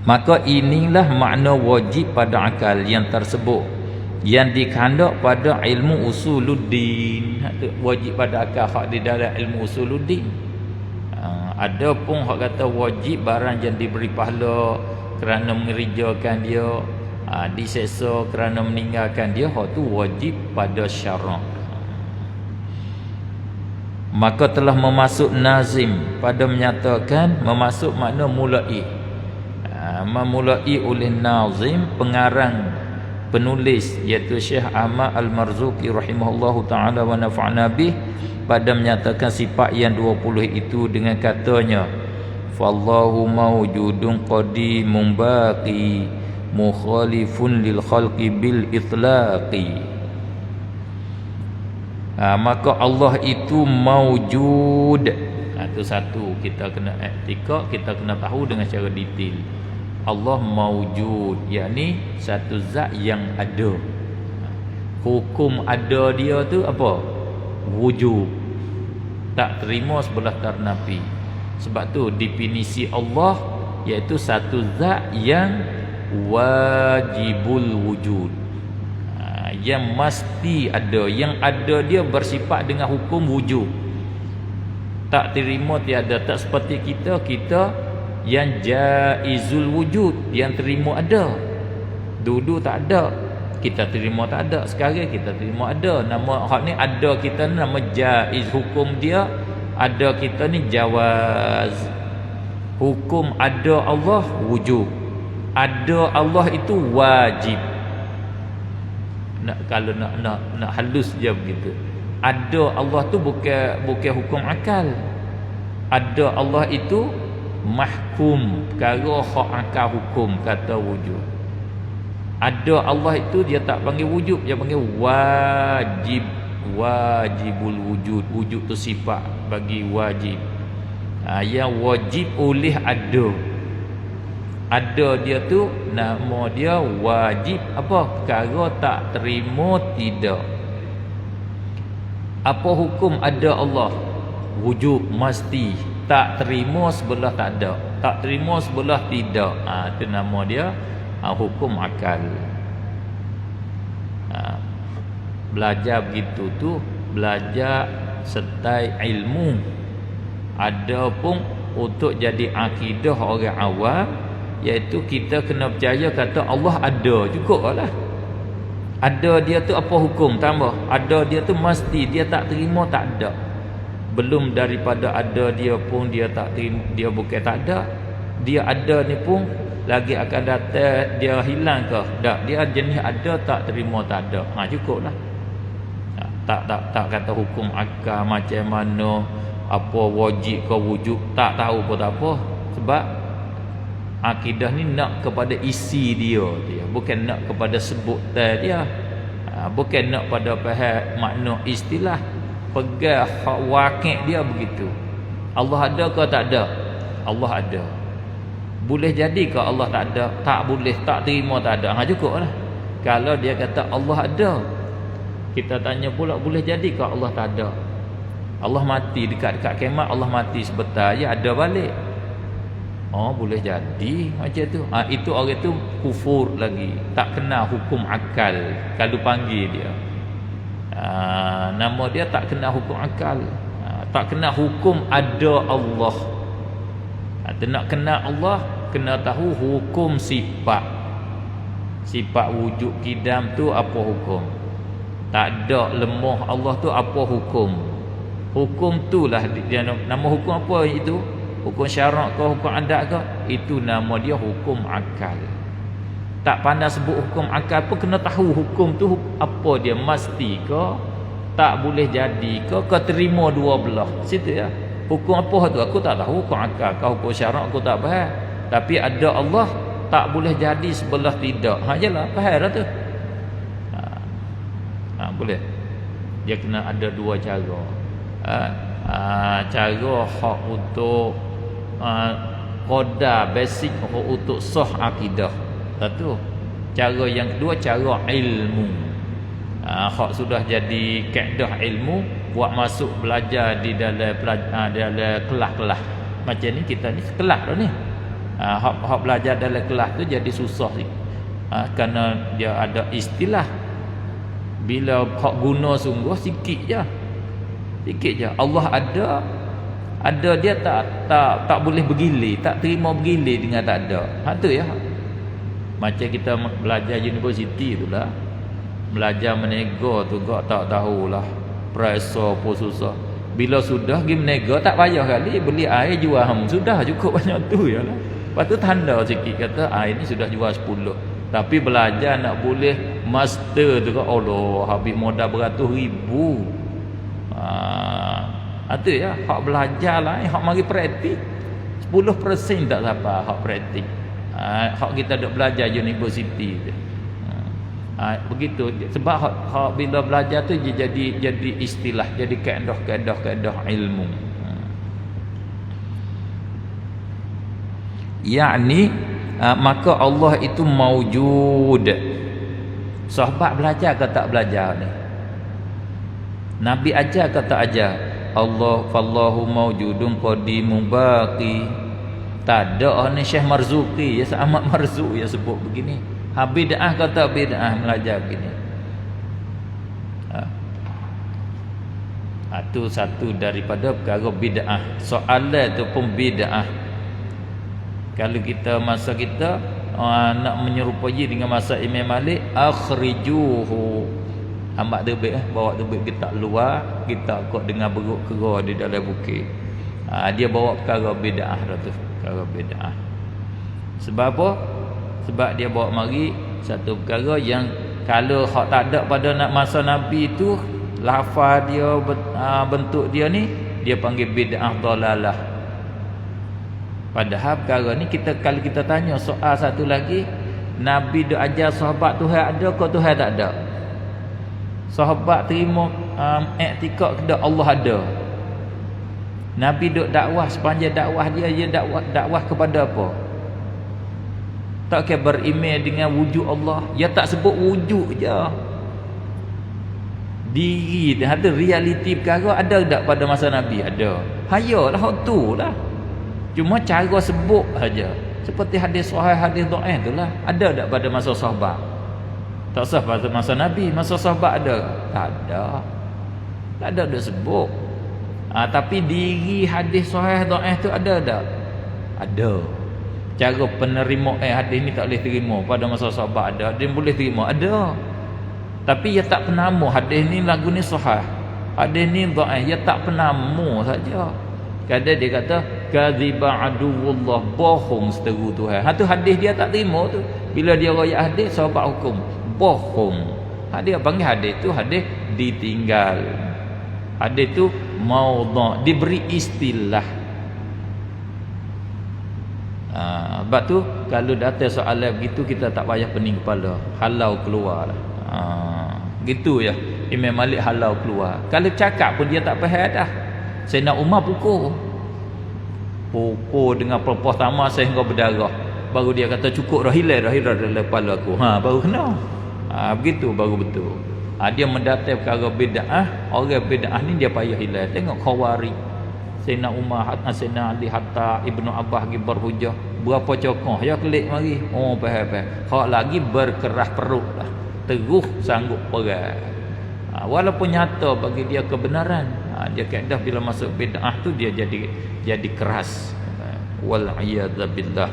Maka inilah makna wajib pada akal yang tersebut, yang dikandung pada ilmu usuluddin. Wajib pada akal hak di dalam ilmu usuluddin. Ada pun hak kata wajib barang yang diberi pahala kerana mengerjakan dia, diseksa kerana meninggalkan dia, hak tu wajib pada syarak. Maka telah memasuk nazim pada menyatakan memasuk makna mulai. Memulai oleh nazim, pengarang, penulis, iaitu Syekh Ahmad Al-Marzuqi rahimahullahu ta'ala wa nafa'na bih, pada menyatakan sifat yang 20 itu dengan katanya, fallahu mawjudun qadimun baqi mukhalifun lil khalqi bil itlaqi. Maka Allah itu maujud. Itu satu, kita kena i'tikad, kita kena tahu dengan cara detail. Allah maujud, yakni satu zat yang ada. Hukum ada dia tu apa? Wujud. Tak terima sebelah ternafi. Sebab tu definisi Allah iaitu satu zat yang wajibul wujud, yang mesti ada, yang ada dia bersifat dengan hukum wujud. Tak terima tiada. Tak seperti kita yang jaizul wujud, yang terima ada. Dulu tak ada, kita terima tak ada. Sekarang kita terima ada. Nama hak ni ada kita ni nama jaiz, hukum dia ada kita ni jawaz. Hukum ada Allah wujud. Ada Allah itu wajib. Kalau nak halus je begitu. Ada Allah tu bukan hukum akal. Ada Allah itu mahkum, perkara hak akal hukum kata wujud. Ada Allah itu dia tak panggil wujud, dia panggil wajib. Wajibul wujud. Wujud tu sifat bagi wajib. Yang wajib oleh ada. Ada dia tu nama dia wajib. Apa? Perkara tak terima tidak. Apa hukum ada Allah? Wujud mesti. Tak terima sebelah tak ada. Tak terima sebelah tidak. Itu nama dia hukum akal. Belajar begitu tu belajar setai ilmu. Ada pun untuk jadi akidah orang awam, iaitu kita kena percaya kata Allah ada, cukup lah. Ada dia tu apa hukum? Tambah ada dia tu mesti, dia tak terima tak ada. Belum daripada ada dia pun dia tak terima, dia bukan tak ada. Dia ada ni pun lagi akan datang dia hilang ke? Tak, dia jenis ada tak terima tak ada. Cukup lah. Tak kata hukum akal macam mana, apa wajib ke wujud, tak tahu pun tak apa. Sebab akidah ni nak kepada isi dia, bukan nak kepada sebutan dia. Bukan nak pada faham makna istilah. Pegang hak wakil dia begitu. Allah ada ke tak ada? Allah ada. Boleh jadi ke Allah tak ada? Tak boleh, tak terima tak ada. Cukup lah. Kalau dia kata Allah ada, kita tanya pula boleh jadi ke Allah tak ada? Allah mati dekat kiamat, Allah mati sebentar je ada balik. Boleh jadi macam tu. Itu orang tu kufur lagi, tak kena hukum akal kalau panggil dia. Nama dia tak kena hukum akal. Tak kena hukum ada Allah. Nak kena Allah, kena tahu hukum sifat. Sifat wujud kidam tu apa hukum? Tak ada lemah Allah tu apa hukum? Hukum tu lah dia, nama hukum apa itu? Hukum syarak ke hukum adat ke? Itu nama dia hukum akal. Tak pandai sebut hukum akal pun kena tahu hukum tu apa dia, mesti ke, tak boleh jadi ke terima dua belah. Situ ya. Hukum apa tu aku tak tahu, hukum akal, hukum syarak aku tak faham. Tapi ada Allah tak boleh jadi sebelah tidak. Jelah faham dah tu. Boleh. Dia kena ada dua cara. Cara hak untuk qadar basic untuk sah akidah. Satu. Cara yang kedua cara ilmu. Hak sudah jadi kaedah ilmu buat masuk belajar di dalam kelas-kelas. Macam ni kita ni kelas dah ni. Hak belajar dalam kelas tu jadi susah sikit. Kerana dia ada istilah. Bila hak guna sungguh sikit je. Sikit je. Allah ada dia tak boleh bergilir, tak terima bergilir dengan tak ada. Tu ya. Macam kita belajar universiti tu lah. Belajar menega tu gak tak tahulah. Presa pun susah. Bila sudah pergi menega tak payah kali beli air jual sudah cukup banyak tu yalah. Lepas tu tanda sikit kata air ni sudah jual 10. Tapi belajar nak boleh master tu kan Allah habis modal beratus ribu. Tu ya hak belajar lah hak mari praktik 10% tak sampai hak praktik. Hak kita duk belajar universiti tu. Begitu sebab hak bila belajar tu dia jadi istilah, jadi kaedah ilmu. Yakni maka Allah itu maujud. Sahabat belajar ke tak belajar ni? Nabi ajar ke tak ajar? Allah fallahu maujudun qadimun baqi. Tak ada ni Syekh Marzuki, ya Ahmad Marzuki ya sebut begini. Bid'ah kata bid'ah belajar begini. Itu satu daripada perkara bid'ah. Soalan tu pun bid'ah. Kalau kita masa kita nak menyerupai dengan masa Imam Malik, akhrijuhu. Hamba terbit bawa terbit kita luar, kita kok dengan beruk kera di dalam bukit. Dia bawa perkara bid'ah dah tu, perkara bid'ah. Sebab apa? Sebab dia bawa mari satu perkara yang kalau hak tak ada pada masa Nabi tu, lafaz dia bentuk dia ni dia panggil bid'ah dalalah. Padahal perkara ni kalau kita tanya soal satu lagi, Nabi dak ajar sahabat Tuhan ada ke Tuhan tak ada? Sahabat terima i'tikad ke Allah ada? Nabi duk dakwah sepanjang dakwah dia dakwah kepada apa? Tak kira beriman dengan wujud Allah. Dia tak sebut wujud je. Diri dan ada realiti perkara ada tak pada masa Nabi? Ada. Hayalah hak tu lah. Cuma cara sebut saja. Seperti hadis sahih, hadis dhaif itulah. Ada tak pada masa sahabat? Tak sah pada masa Nabi. Masa sahabat ada? Tak ada. Tak ada dia sebut. Tapi diri hadis sahih dhaif tu ada tak? Ada. Cara penerima hadis ni tak boleh terima pada masa sahabat ada, dia boleh terima ada. Tapi dia tak pernah mu hadis ni lagu ni sahih, hadis ni dhaif, dia tak pernah mu saja. Kadang dia kata kadziba aduwullah, bohong seteru Tuhan. Tu hadis dia tak terima tu. Bila dia royak hadis sahabat hukum bohong. Dia panggil hadis tu hadis ditinggal. Hadis tu maudhu', diberi istilah. Sebab tu kalau datang soalan begitu kita tak payah pening kepala, halau keluar lah. Gitu ya Imam Malik halau keluar. Kalau cakap pun dia tak faham dah. Sayyidina Umar pukul dengan pelepah tamar sehingga berdarah. Baru dia kata cukup dah, hilang dalam kepala aku. Baru kena. Begitu baru betul. Dia mendatang perkara bid'ah. Orang bid'ah ni dia payah hilang. Tengok Khawarij, Sayyidina Umar, Sayyidina Ali, hatta Ibnu Abbas pergi berhujah. Berapa cokoh ya kelik mari. Faham. Hak lagi berkerah perut dah. Terus sanggup perang. Walaupun nyata bagi dia kebenaran, dia kaedah bila masuk bid'ah tu dia jadi keras. Wal iyadza billah.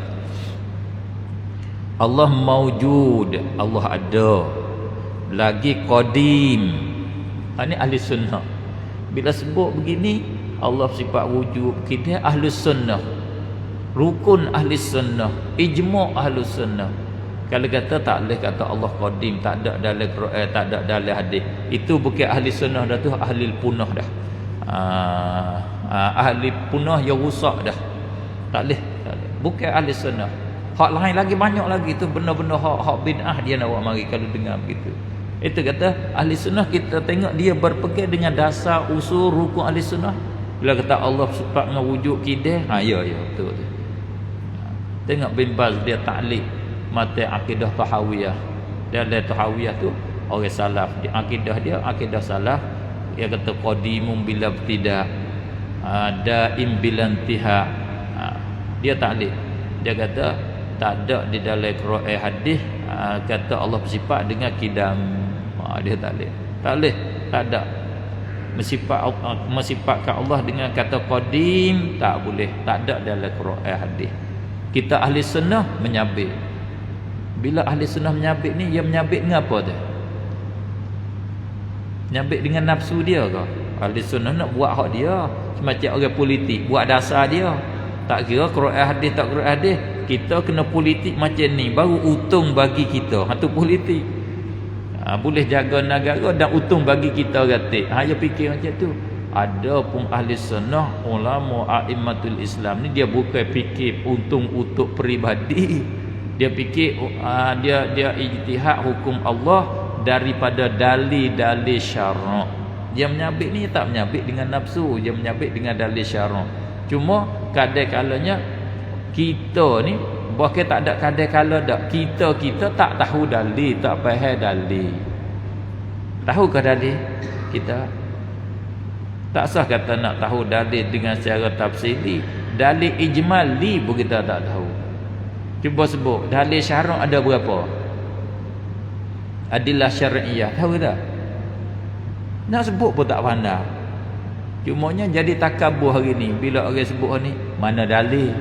Allah maujud, Allah ada. Lagi qadim. Ini ahli sunnah. Bila sebut begini, Allah sifat wujud, kita ahli sunnah. Rukun ahli sunnah, ijma' ahli sunnah. Kalau kata tak boleh kata Allah qadim, tak ada dalam Quran, tak ada dalam hadis, itu bukan ahli sunnah dah, tu ahli punah dah. ahli punah yang rusak dah. Tak boleh. Bukan ahli sunnah. Hak lain lagi banyak lagi tu benda-benda hak bid'ah dia nak buat mari kalau dengar begitu. Itu kata ahli sunnah kita tengok dia berpegang dengan dasar usul rukun ahli sunnah. Bila kata Allah sifat dengan wujud kidah, ya betul tu. Tengok bin Baz dia taklid mata akidah tahawiyah. Dia ada tahawiyah tu orang salaf, dia akidah salaf. Dia kata qadimun bila ibtida, daim bila intihak. Dia taklid. Dia kata tak ada di dalam Quran hadis kata Allah bersifat dengan kidam. Dia tak boleh, tak ada. Mensifatkan Allah dengan kata qadim tak boleh, tak ada dalam Quran hadis. Kita ahli sunnah menyabit. Bila ahli sunnah menyabit ni, dia menyabit dengan apa tu? Menyabit dengan nafsu dia ke? Ahli sunnah nak buat hak dia, semacam orang politik buat dasar dia. Tak kira Quran hadis tak Quran hadis, kita kena politik macam ni baru untung bagi kita. Itu politik. Boleh jaga negara dan untung bagi kita ratik. Dia fikir macam tu. Ada pun ahli sunnah, ulama a'immatul Islam ni dia bukan fikir untung untuk peribadi. Dia fikir dia ijtihad hukum Allah daripada dalil-dalil syarak. Dia menyabit ni tak menyabit dengan nafsu, dia menyabit dengan dalil syarak. Cuma kadang-kalanya kita ni bahkan tak ada kadang-kala dak kita tak tahu dalil, tak faham dalil. Tahukah dalil kita? Tak sah kata nak tahu dalil dengan secara tafsili. Dalil ijmali pun kita tak tahu. Cuba sebut dalil syarak ada berapa? Adillah syar'iyah, tahu tak? Nak sebut pun tak pandai. Cumanya jadi takabur hari ni. Bila orang sebut ni, mana dalil?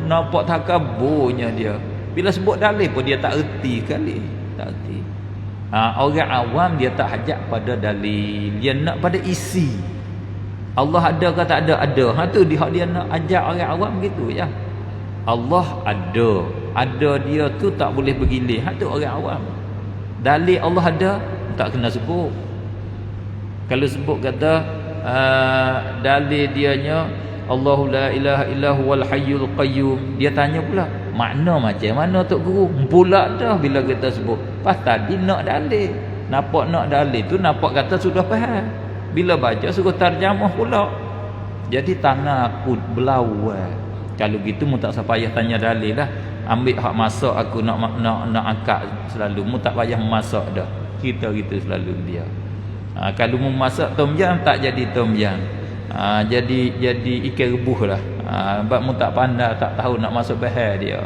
Nampak takaburnya dia. Bila sebut dalil pun dia tak erti sekali. Tak erti. Orang awam dia tak hajat pada dalil. Dia nak pada isi. Allah ada ke tak ada? Ada. Tu dia nak ajak orang awam gitu ya. Allah ada. Ada dia tu tak boleh bergilir. Tu orang awam. Dalil Allah ada, tak kena sebut. Kalau sebut kata dalil dianya Allahu la ilaha illahu wal hayyul qayyum, dia tanya pula makna macam mana tok guru? Pula dah bila kita sebut pas tadi nak dalil, nampak nak dalil tu nampak kata sudah faham, bila baca suruh terjemah pula. Jadi tangan aku berlawan. Kalau gitu mu tak payah tanya dalil lah. Ambil hak masak aku nak angkat selalu, mu tak payah memasak dah. Kita gitu selalu dia. Kalau mu masak tom yam tak jadi tom yam. Jadi ikan rebus lah. Sebab mu tak pandai, tak tahu nak masuk bahar dia.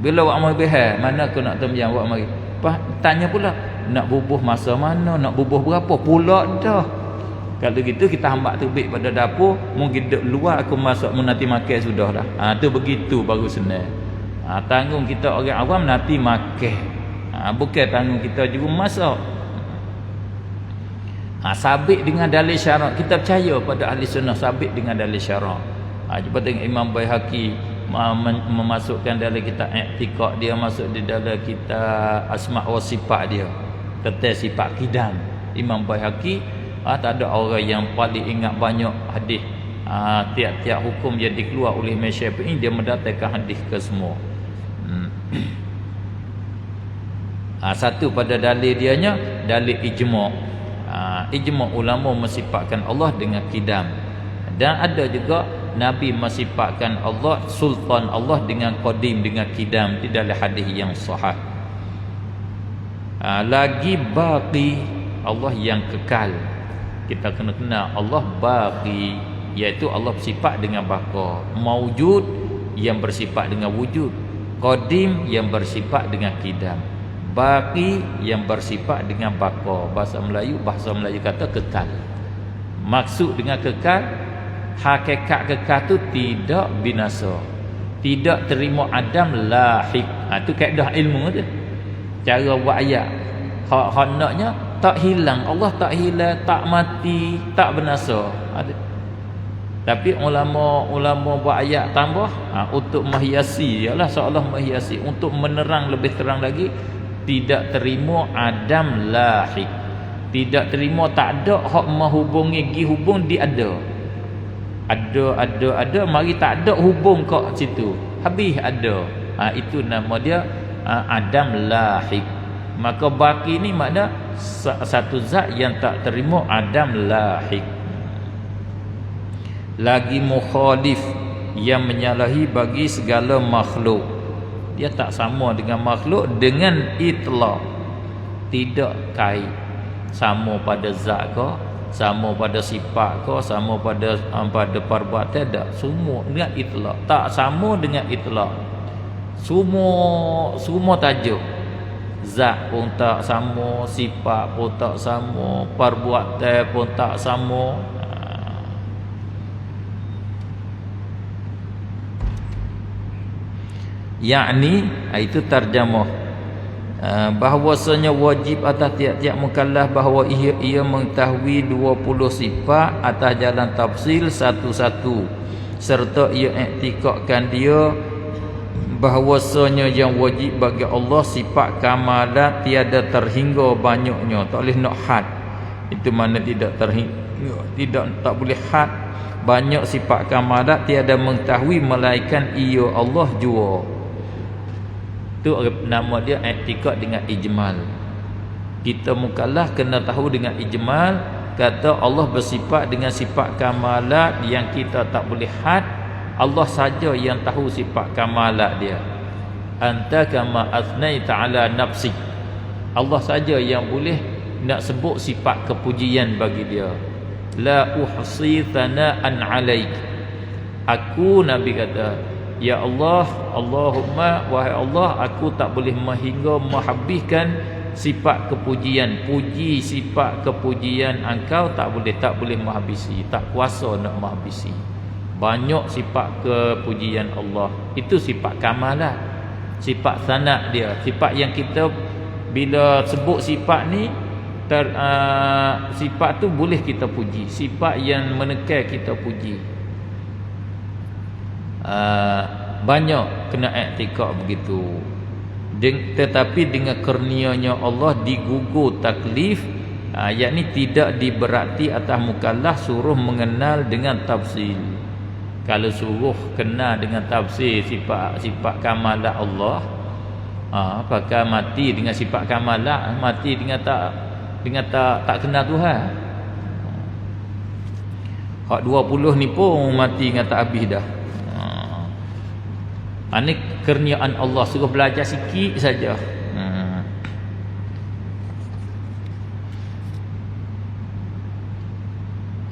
Bila awak mari bahar, mana aku nak tom yam awak mari. Tanya pula, nak bubuh masa mana, nak bubuh berapa pula dah. Kalau gitu kita hambak terbit pada dapur, mungkin duduk luar aku masak mu nanti makan sudah dah. Tu begitu baru senang. Tanggung kita orang awam nanti makan. Bukan tanggung kita juga masak. Sabit dengan dalil syarak. Kita percaya pada ahli sunnah sabit dengan dalil syarak. Cuba tengok Imam Baihaqi memasukkan dalam kitab i'tiqad dia, masuk di dalam kitab asma' wa sifat dia tentang sifat kidam. Imam Baihaqi tak ada orang yang paling ingat banyak hadis. Tiap-tiap hukum yang dikeluar oleh Imam Syafi'i dia mendatangkan hadis ke semua. Satu pada dalil dianya dalil ijma'. Ijma' ulama mensifatkan Allah dengan kidam. Dan ada juga Nabi mensifatkan Allah, sultan Allah dengan qadim, dengan kidam di dalam hadis yang sahih. Lagi baqi, Allah yang kekal. Kita kena kenal Allah baqi, iaitu Allah bersifat dengan baqa. Maujud yang bersifat dengan wujud. Qadim yang bersifat dengan kidam. Baqi yang bersifat dengan baqa. Bahasa Melayu kata kekal. Maksud dengan kekal, hakikat kekal tu tidak binasa, tidak terima adam lahik. Tu kaedah ilmu tu. Cara buat ayat. Hak naknya tak hilang. Allah tak hilang, tak mati, tak binasa. Tapi ulama buat ayat tambah untuk menghiasi, ialah seolah menghiasi, untuk menerang lebih terang lagi, tidak terima adam lahik, Tidak terima, tak ada hak menghubungi, gi hubung dia ada. Ada, mari tak ada hubung kat situ. Habis ada. Itu nama dia adam lahik. Maka baki ni makna satu zat yang tak terima adam lahik. Lagi mukhalif, yang menyalahi bagi segala makhluk. Dia tak sama dengan makhluk dengan itlaq. Tidak kait. Sama pada zat ke, sama pada sifat ke, sama pada perbuatan, tak. Semua dengan itlaq. Tak sama dengan itlaq. Semua tajuk. Zat pun tak sama, sifat pun tak sama, perbuatan pun tak sama. Yakni, itu terjemah, bahawasanya wajib atas tiap-tiap mukallaf bahawa ia mengetahui 20 sifat atas jalan tafsil satu-satu, serta ia iktikadkan dia bahawasanya yang wajib bagi Allah sifat kamalat tiada terhingga banyaknya, tak boleh nak had. Itu mana tidak terhingga, tak boleh had. Banyak sifat kamalat tiada mengetahui melainkan ia Allah jua. Itu nama dia i'tikad dengan ijmal. Kita mukallaf kena tahu dengan ijmal, kata Allah bersifat dengan sifat kamalat yang kita tak boleh had. Allah saja yang tahu sifat kamalat dia. Anta kama athnaita ala nafsi. Allah saja yang boleh nak sebut sifat kepujian bagi dia. La uhsi thana'an alaik. Aku, Nabi kata, ya Allah, Allahumma, wahai Allah, aku tak boleh hingga menghabiskan sifat kepujian. Puji sifat kepujian engkau tak boleh menghabisi, tak kuasa nak menghabisi. Banyak sifat kepujian Allah. Itu sifat kamalat, sifat sana' dia. Sifat yang kita bila sebut sifat ni, sifat tu boleh kita puji. Sifat yang menekan kita puji. Banyak kena i'tikad begitu. Tetapi dengan kurnianya Allah digugur taklif, yakni tidak diberati atas mukallaf suruh mengenal dengan tafsil. Kalau suruh kenal dengan tafsir sifat kamalat Allah, pakai mati dengan sifat kamalat, mati dengan tak kenal Tuhan. Hak 20 ni pun mati dengan tak habis dah. Ini kurniaan Allah, suruh belajar sikit saja.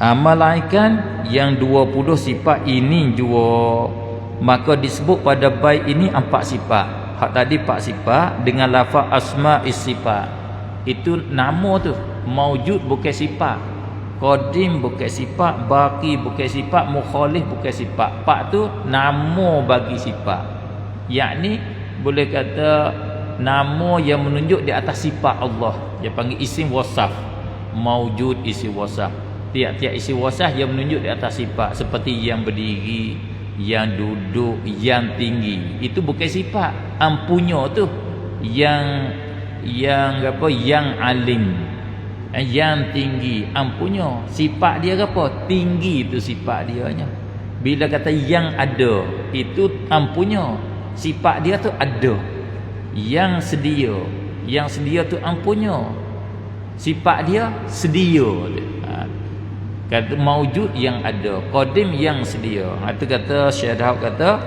Malaikat yang 20 sifat ini jua, maka disebut pada bait ini 4 sifat. Hak tadi 4 sifat dengan lafaz asma'is sifat. Itu nama tu. Maujud bukan sifat, qadim bukan sifat, baqi bukan sifat, mukhalif bukan sifat. 4 tu nama bagi sifat. Yakni boleh kata nama yang menunjuk di atas sifat Allah. Dia panggil isim wasaf. Maujud isim wasaf. Tiap-tiap isi wasaf yang menunjuk di atas sifat, seperti yang berdiri, yang duduk, yang tinggi. Itu bukan sifat. Ampunya tu yang alim, yang tinggi, ampunya. Sifat dia apa? Tinggi tu sifat dia nya. Bila kata yang ada, itu ampunya. Sifat dia tu ada. Yang sedia tu ampunya. Sifat dia sedia. Kata maujud yang ada, qadim yang sedia. Itu kata Syekh Dahab kata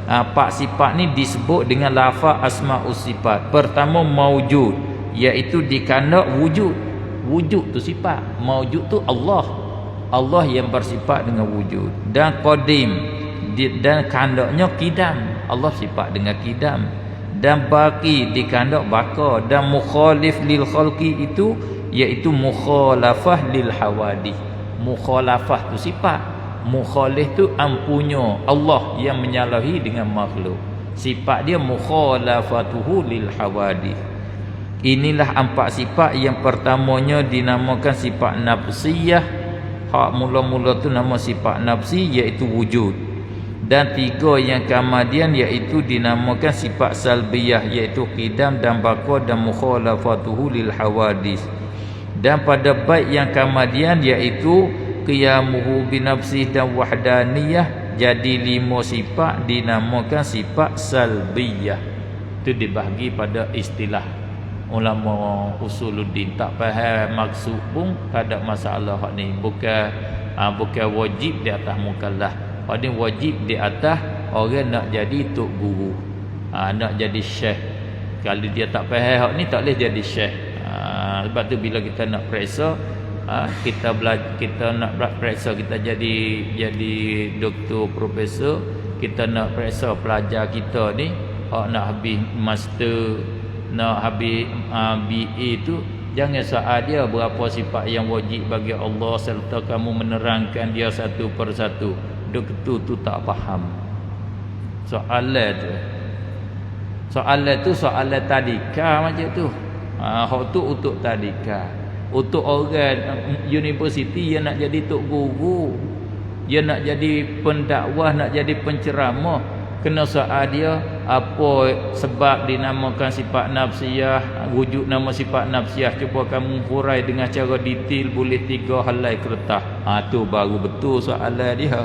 4 sifat ni disebut dengan lafaz asma'us sifat. Pertama maujud, iaitu dikanda wujud. Wujud tu sifat. Maujud tu Allah. Allah yang bersifat dengan wujud. Dan qadim, dan kandaknya qidam. Allah sifat dengan qidam. Dan baqi, dikandak baka. Dan mukhalif lil khalqi itu, iaitu mukhalafah lil hawadith. Mukhalafah tu sifat, mukhalif tu ampunya Allah yang menyalahi dengan makhluk. Sifat dia mukhalafatuhu lil hawadith. Inilah 4 sifat. Yang pertamanya dinamakan sifat nafsiyah. Hak mula-mula tu nama sifat nafsi, iaitu wujud. Dan 3 yang kemudian iaitu dinamakan sifat salbiyah, iaitu qidam dan baqa dan mukhalafatuhu lil hawadith. Dan pada bait yang kemudian iaitu qiyamuhu binafsih dan wahdaniyah, jadi 5 sifat dinamakan sifat salbiyah. Itu dibahagi pada istilah ulama usuluddin. Tak faham maksud pun tak ada masalah. Hak ni bukan wajib di atas mukallaf. Hak ni wajib di atas orang nak jadi tok guru, nak jadi syekh. Kalau dia tak faham hak ni, tak boleh jadi syekh. Sebab tu bila kita nak periksa, kita nak periksa kita jadi doktor, profesor, kita nak periksa pelajar kita ni nak habis master, nak habis BA tu, jangan soal dia berapa sifat yang wajib bagi Allah serta kamu menerangkan dia satu persatu. Doktor tu tak faham soalan tu soalan tadika macam tu. Hak tu untuk tadika. Untuk orang universiti yang nak jadi tok guru, dia nak jadi pendakwah, nak jadi penceramah, kena soal dia apa sebab dinamakan sifat nafsiyah, wujud nama sifat nafsiyah. Cuba kamu hurai dengan cara detail, boleh 3 helai kertas. Tu baru betul soalan dia.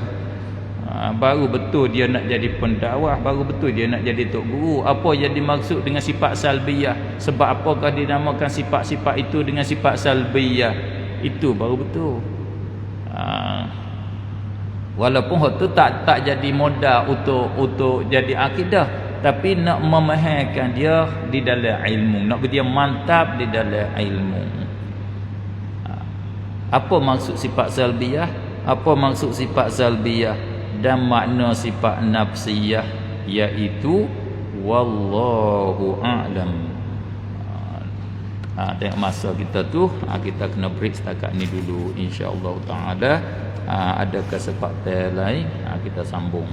Baru betul dia nak jadi pendakwah, baru betul dia nak jadi tok guru. Apa yang dimaksud dengan sifat salbiyah, sebab apakah dinamakan sifat-sifat itu dengan sifat salbiyah, itu baru betul. Walaupun hak tu tak jadi modal untuk jadi akidah, tapi nak memahamkan dia di dalam ilmu, nak dia mantap di dalam ilmu. Apa maksud sifat salbiyah? Apa maksud sifat salbiyah? Dan makna sifat nafsiyah iaitu wallahu a'lam. Tengok masa kita tu, kita kena break setakat ni dulu, insya-Allah taala. Ada kesempatan lain kita sambung.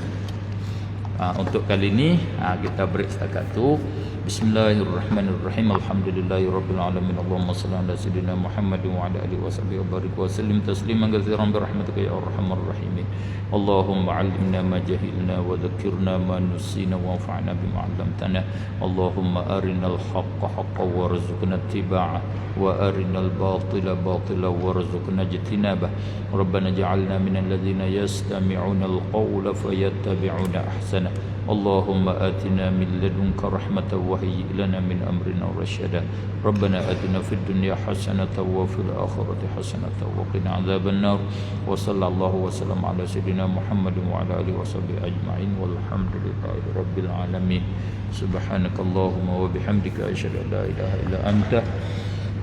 Untuk kali ni kita break setakat tu. Bismillahirrahmanirrahim. Alhamdulillahirabbil alamin. Allahumma shalli ala sayidina Muhammad wa ala alihi washabihi wa barik wa sallim tasliman katsiran bi rahmatika ya arhamar rahimin. Allahumma 'allimna ma jahilna wa dhakkirna ma nusina wa anfa'na bima 'allamtana. Allahumma arinal haqqa haqqan warzuqna ittiba'ah wa arinal batila batilan warzuqna ijtinabah. Rabbana ij'alna minal ladzina yastami'una al-qawla fayattabi'una ahsana. Allahumma atina min ladunka rahmatan wa hayyi' lana min amrina rasyada. Rabbana atina fid dunya hasanatan wa fil akhirati hasanatan wa qina adzaban nar. Wa sallallahu wa sallam ala sayidina Muhammad wa ala alihi washabihi ajma'in walhamdulillahi rabbil alamin. Subhanakallahumma wa bihamdika asyhadu an la ilaha illa anta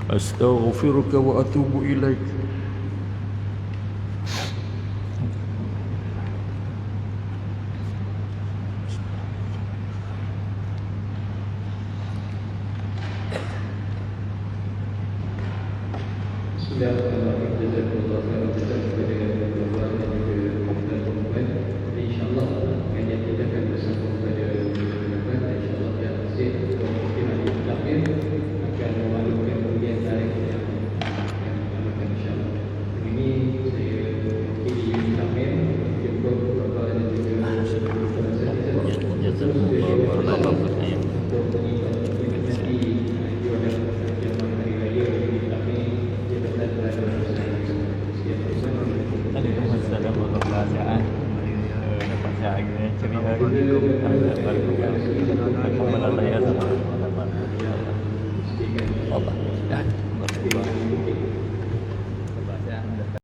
astaghfiruka wa atubu ilaik. Allah.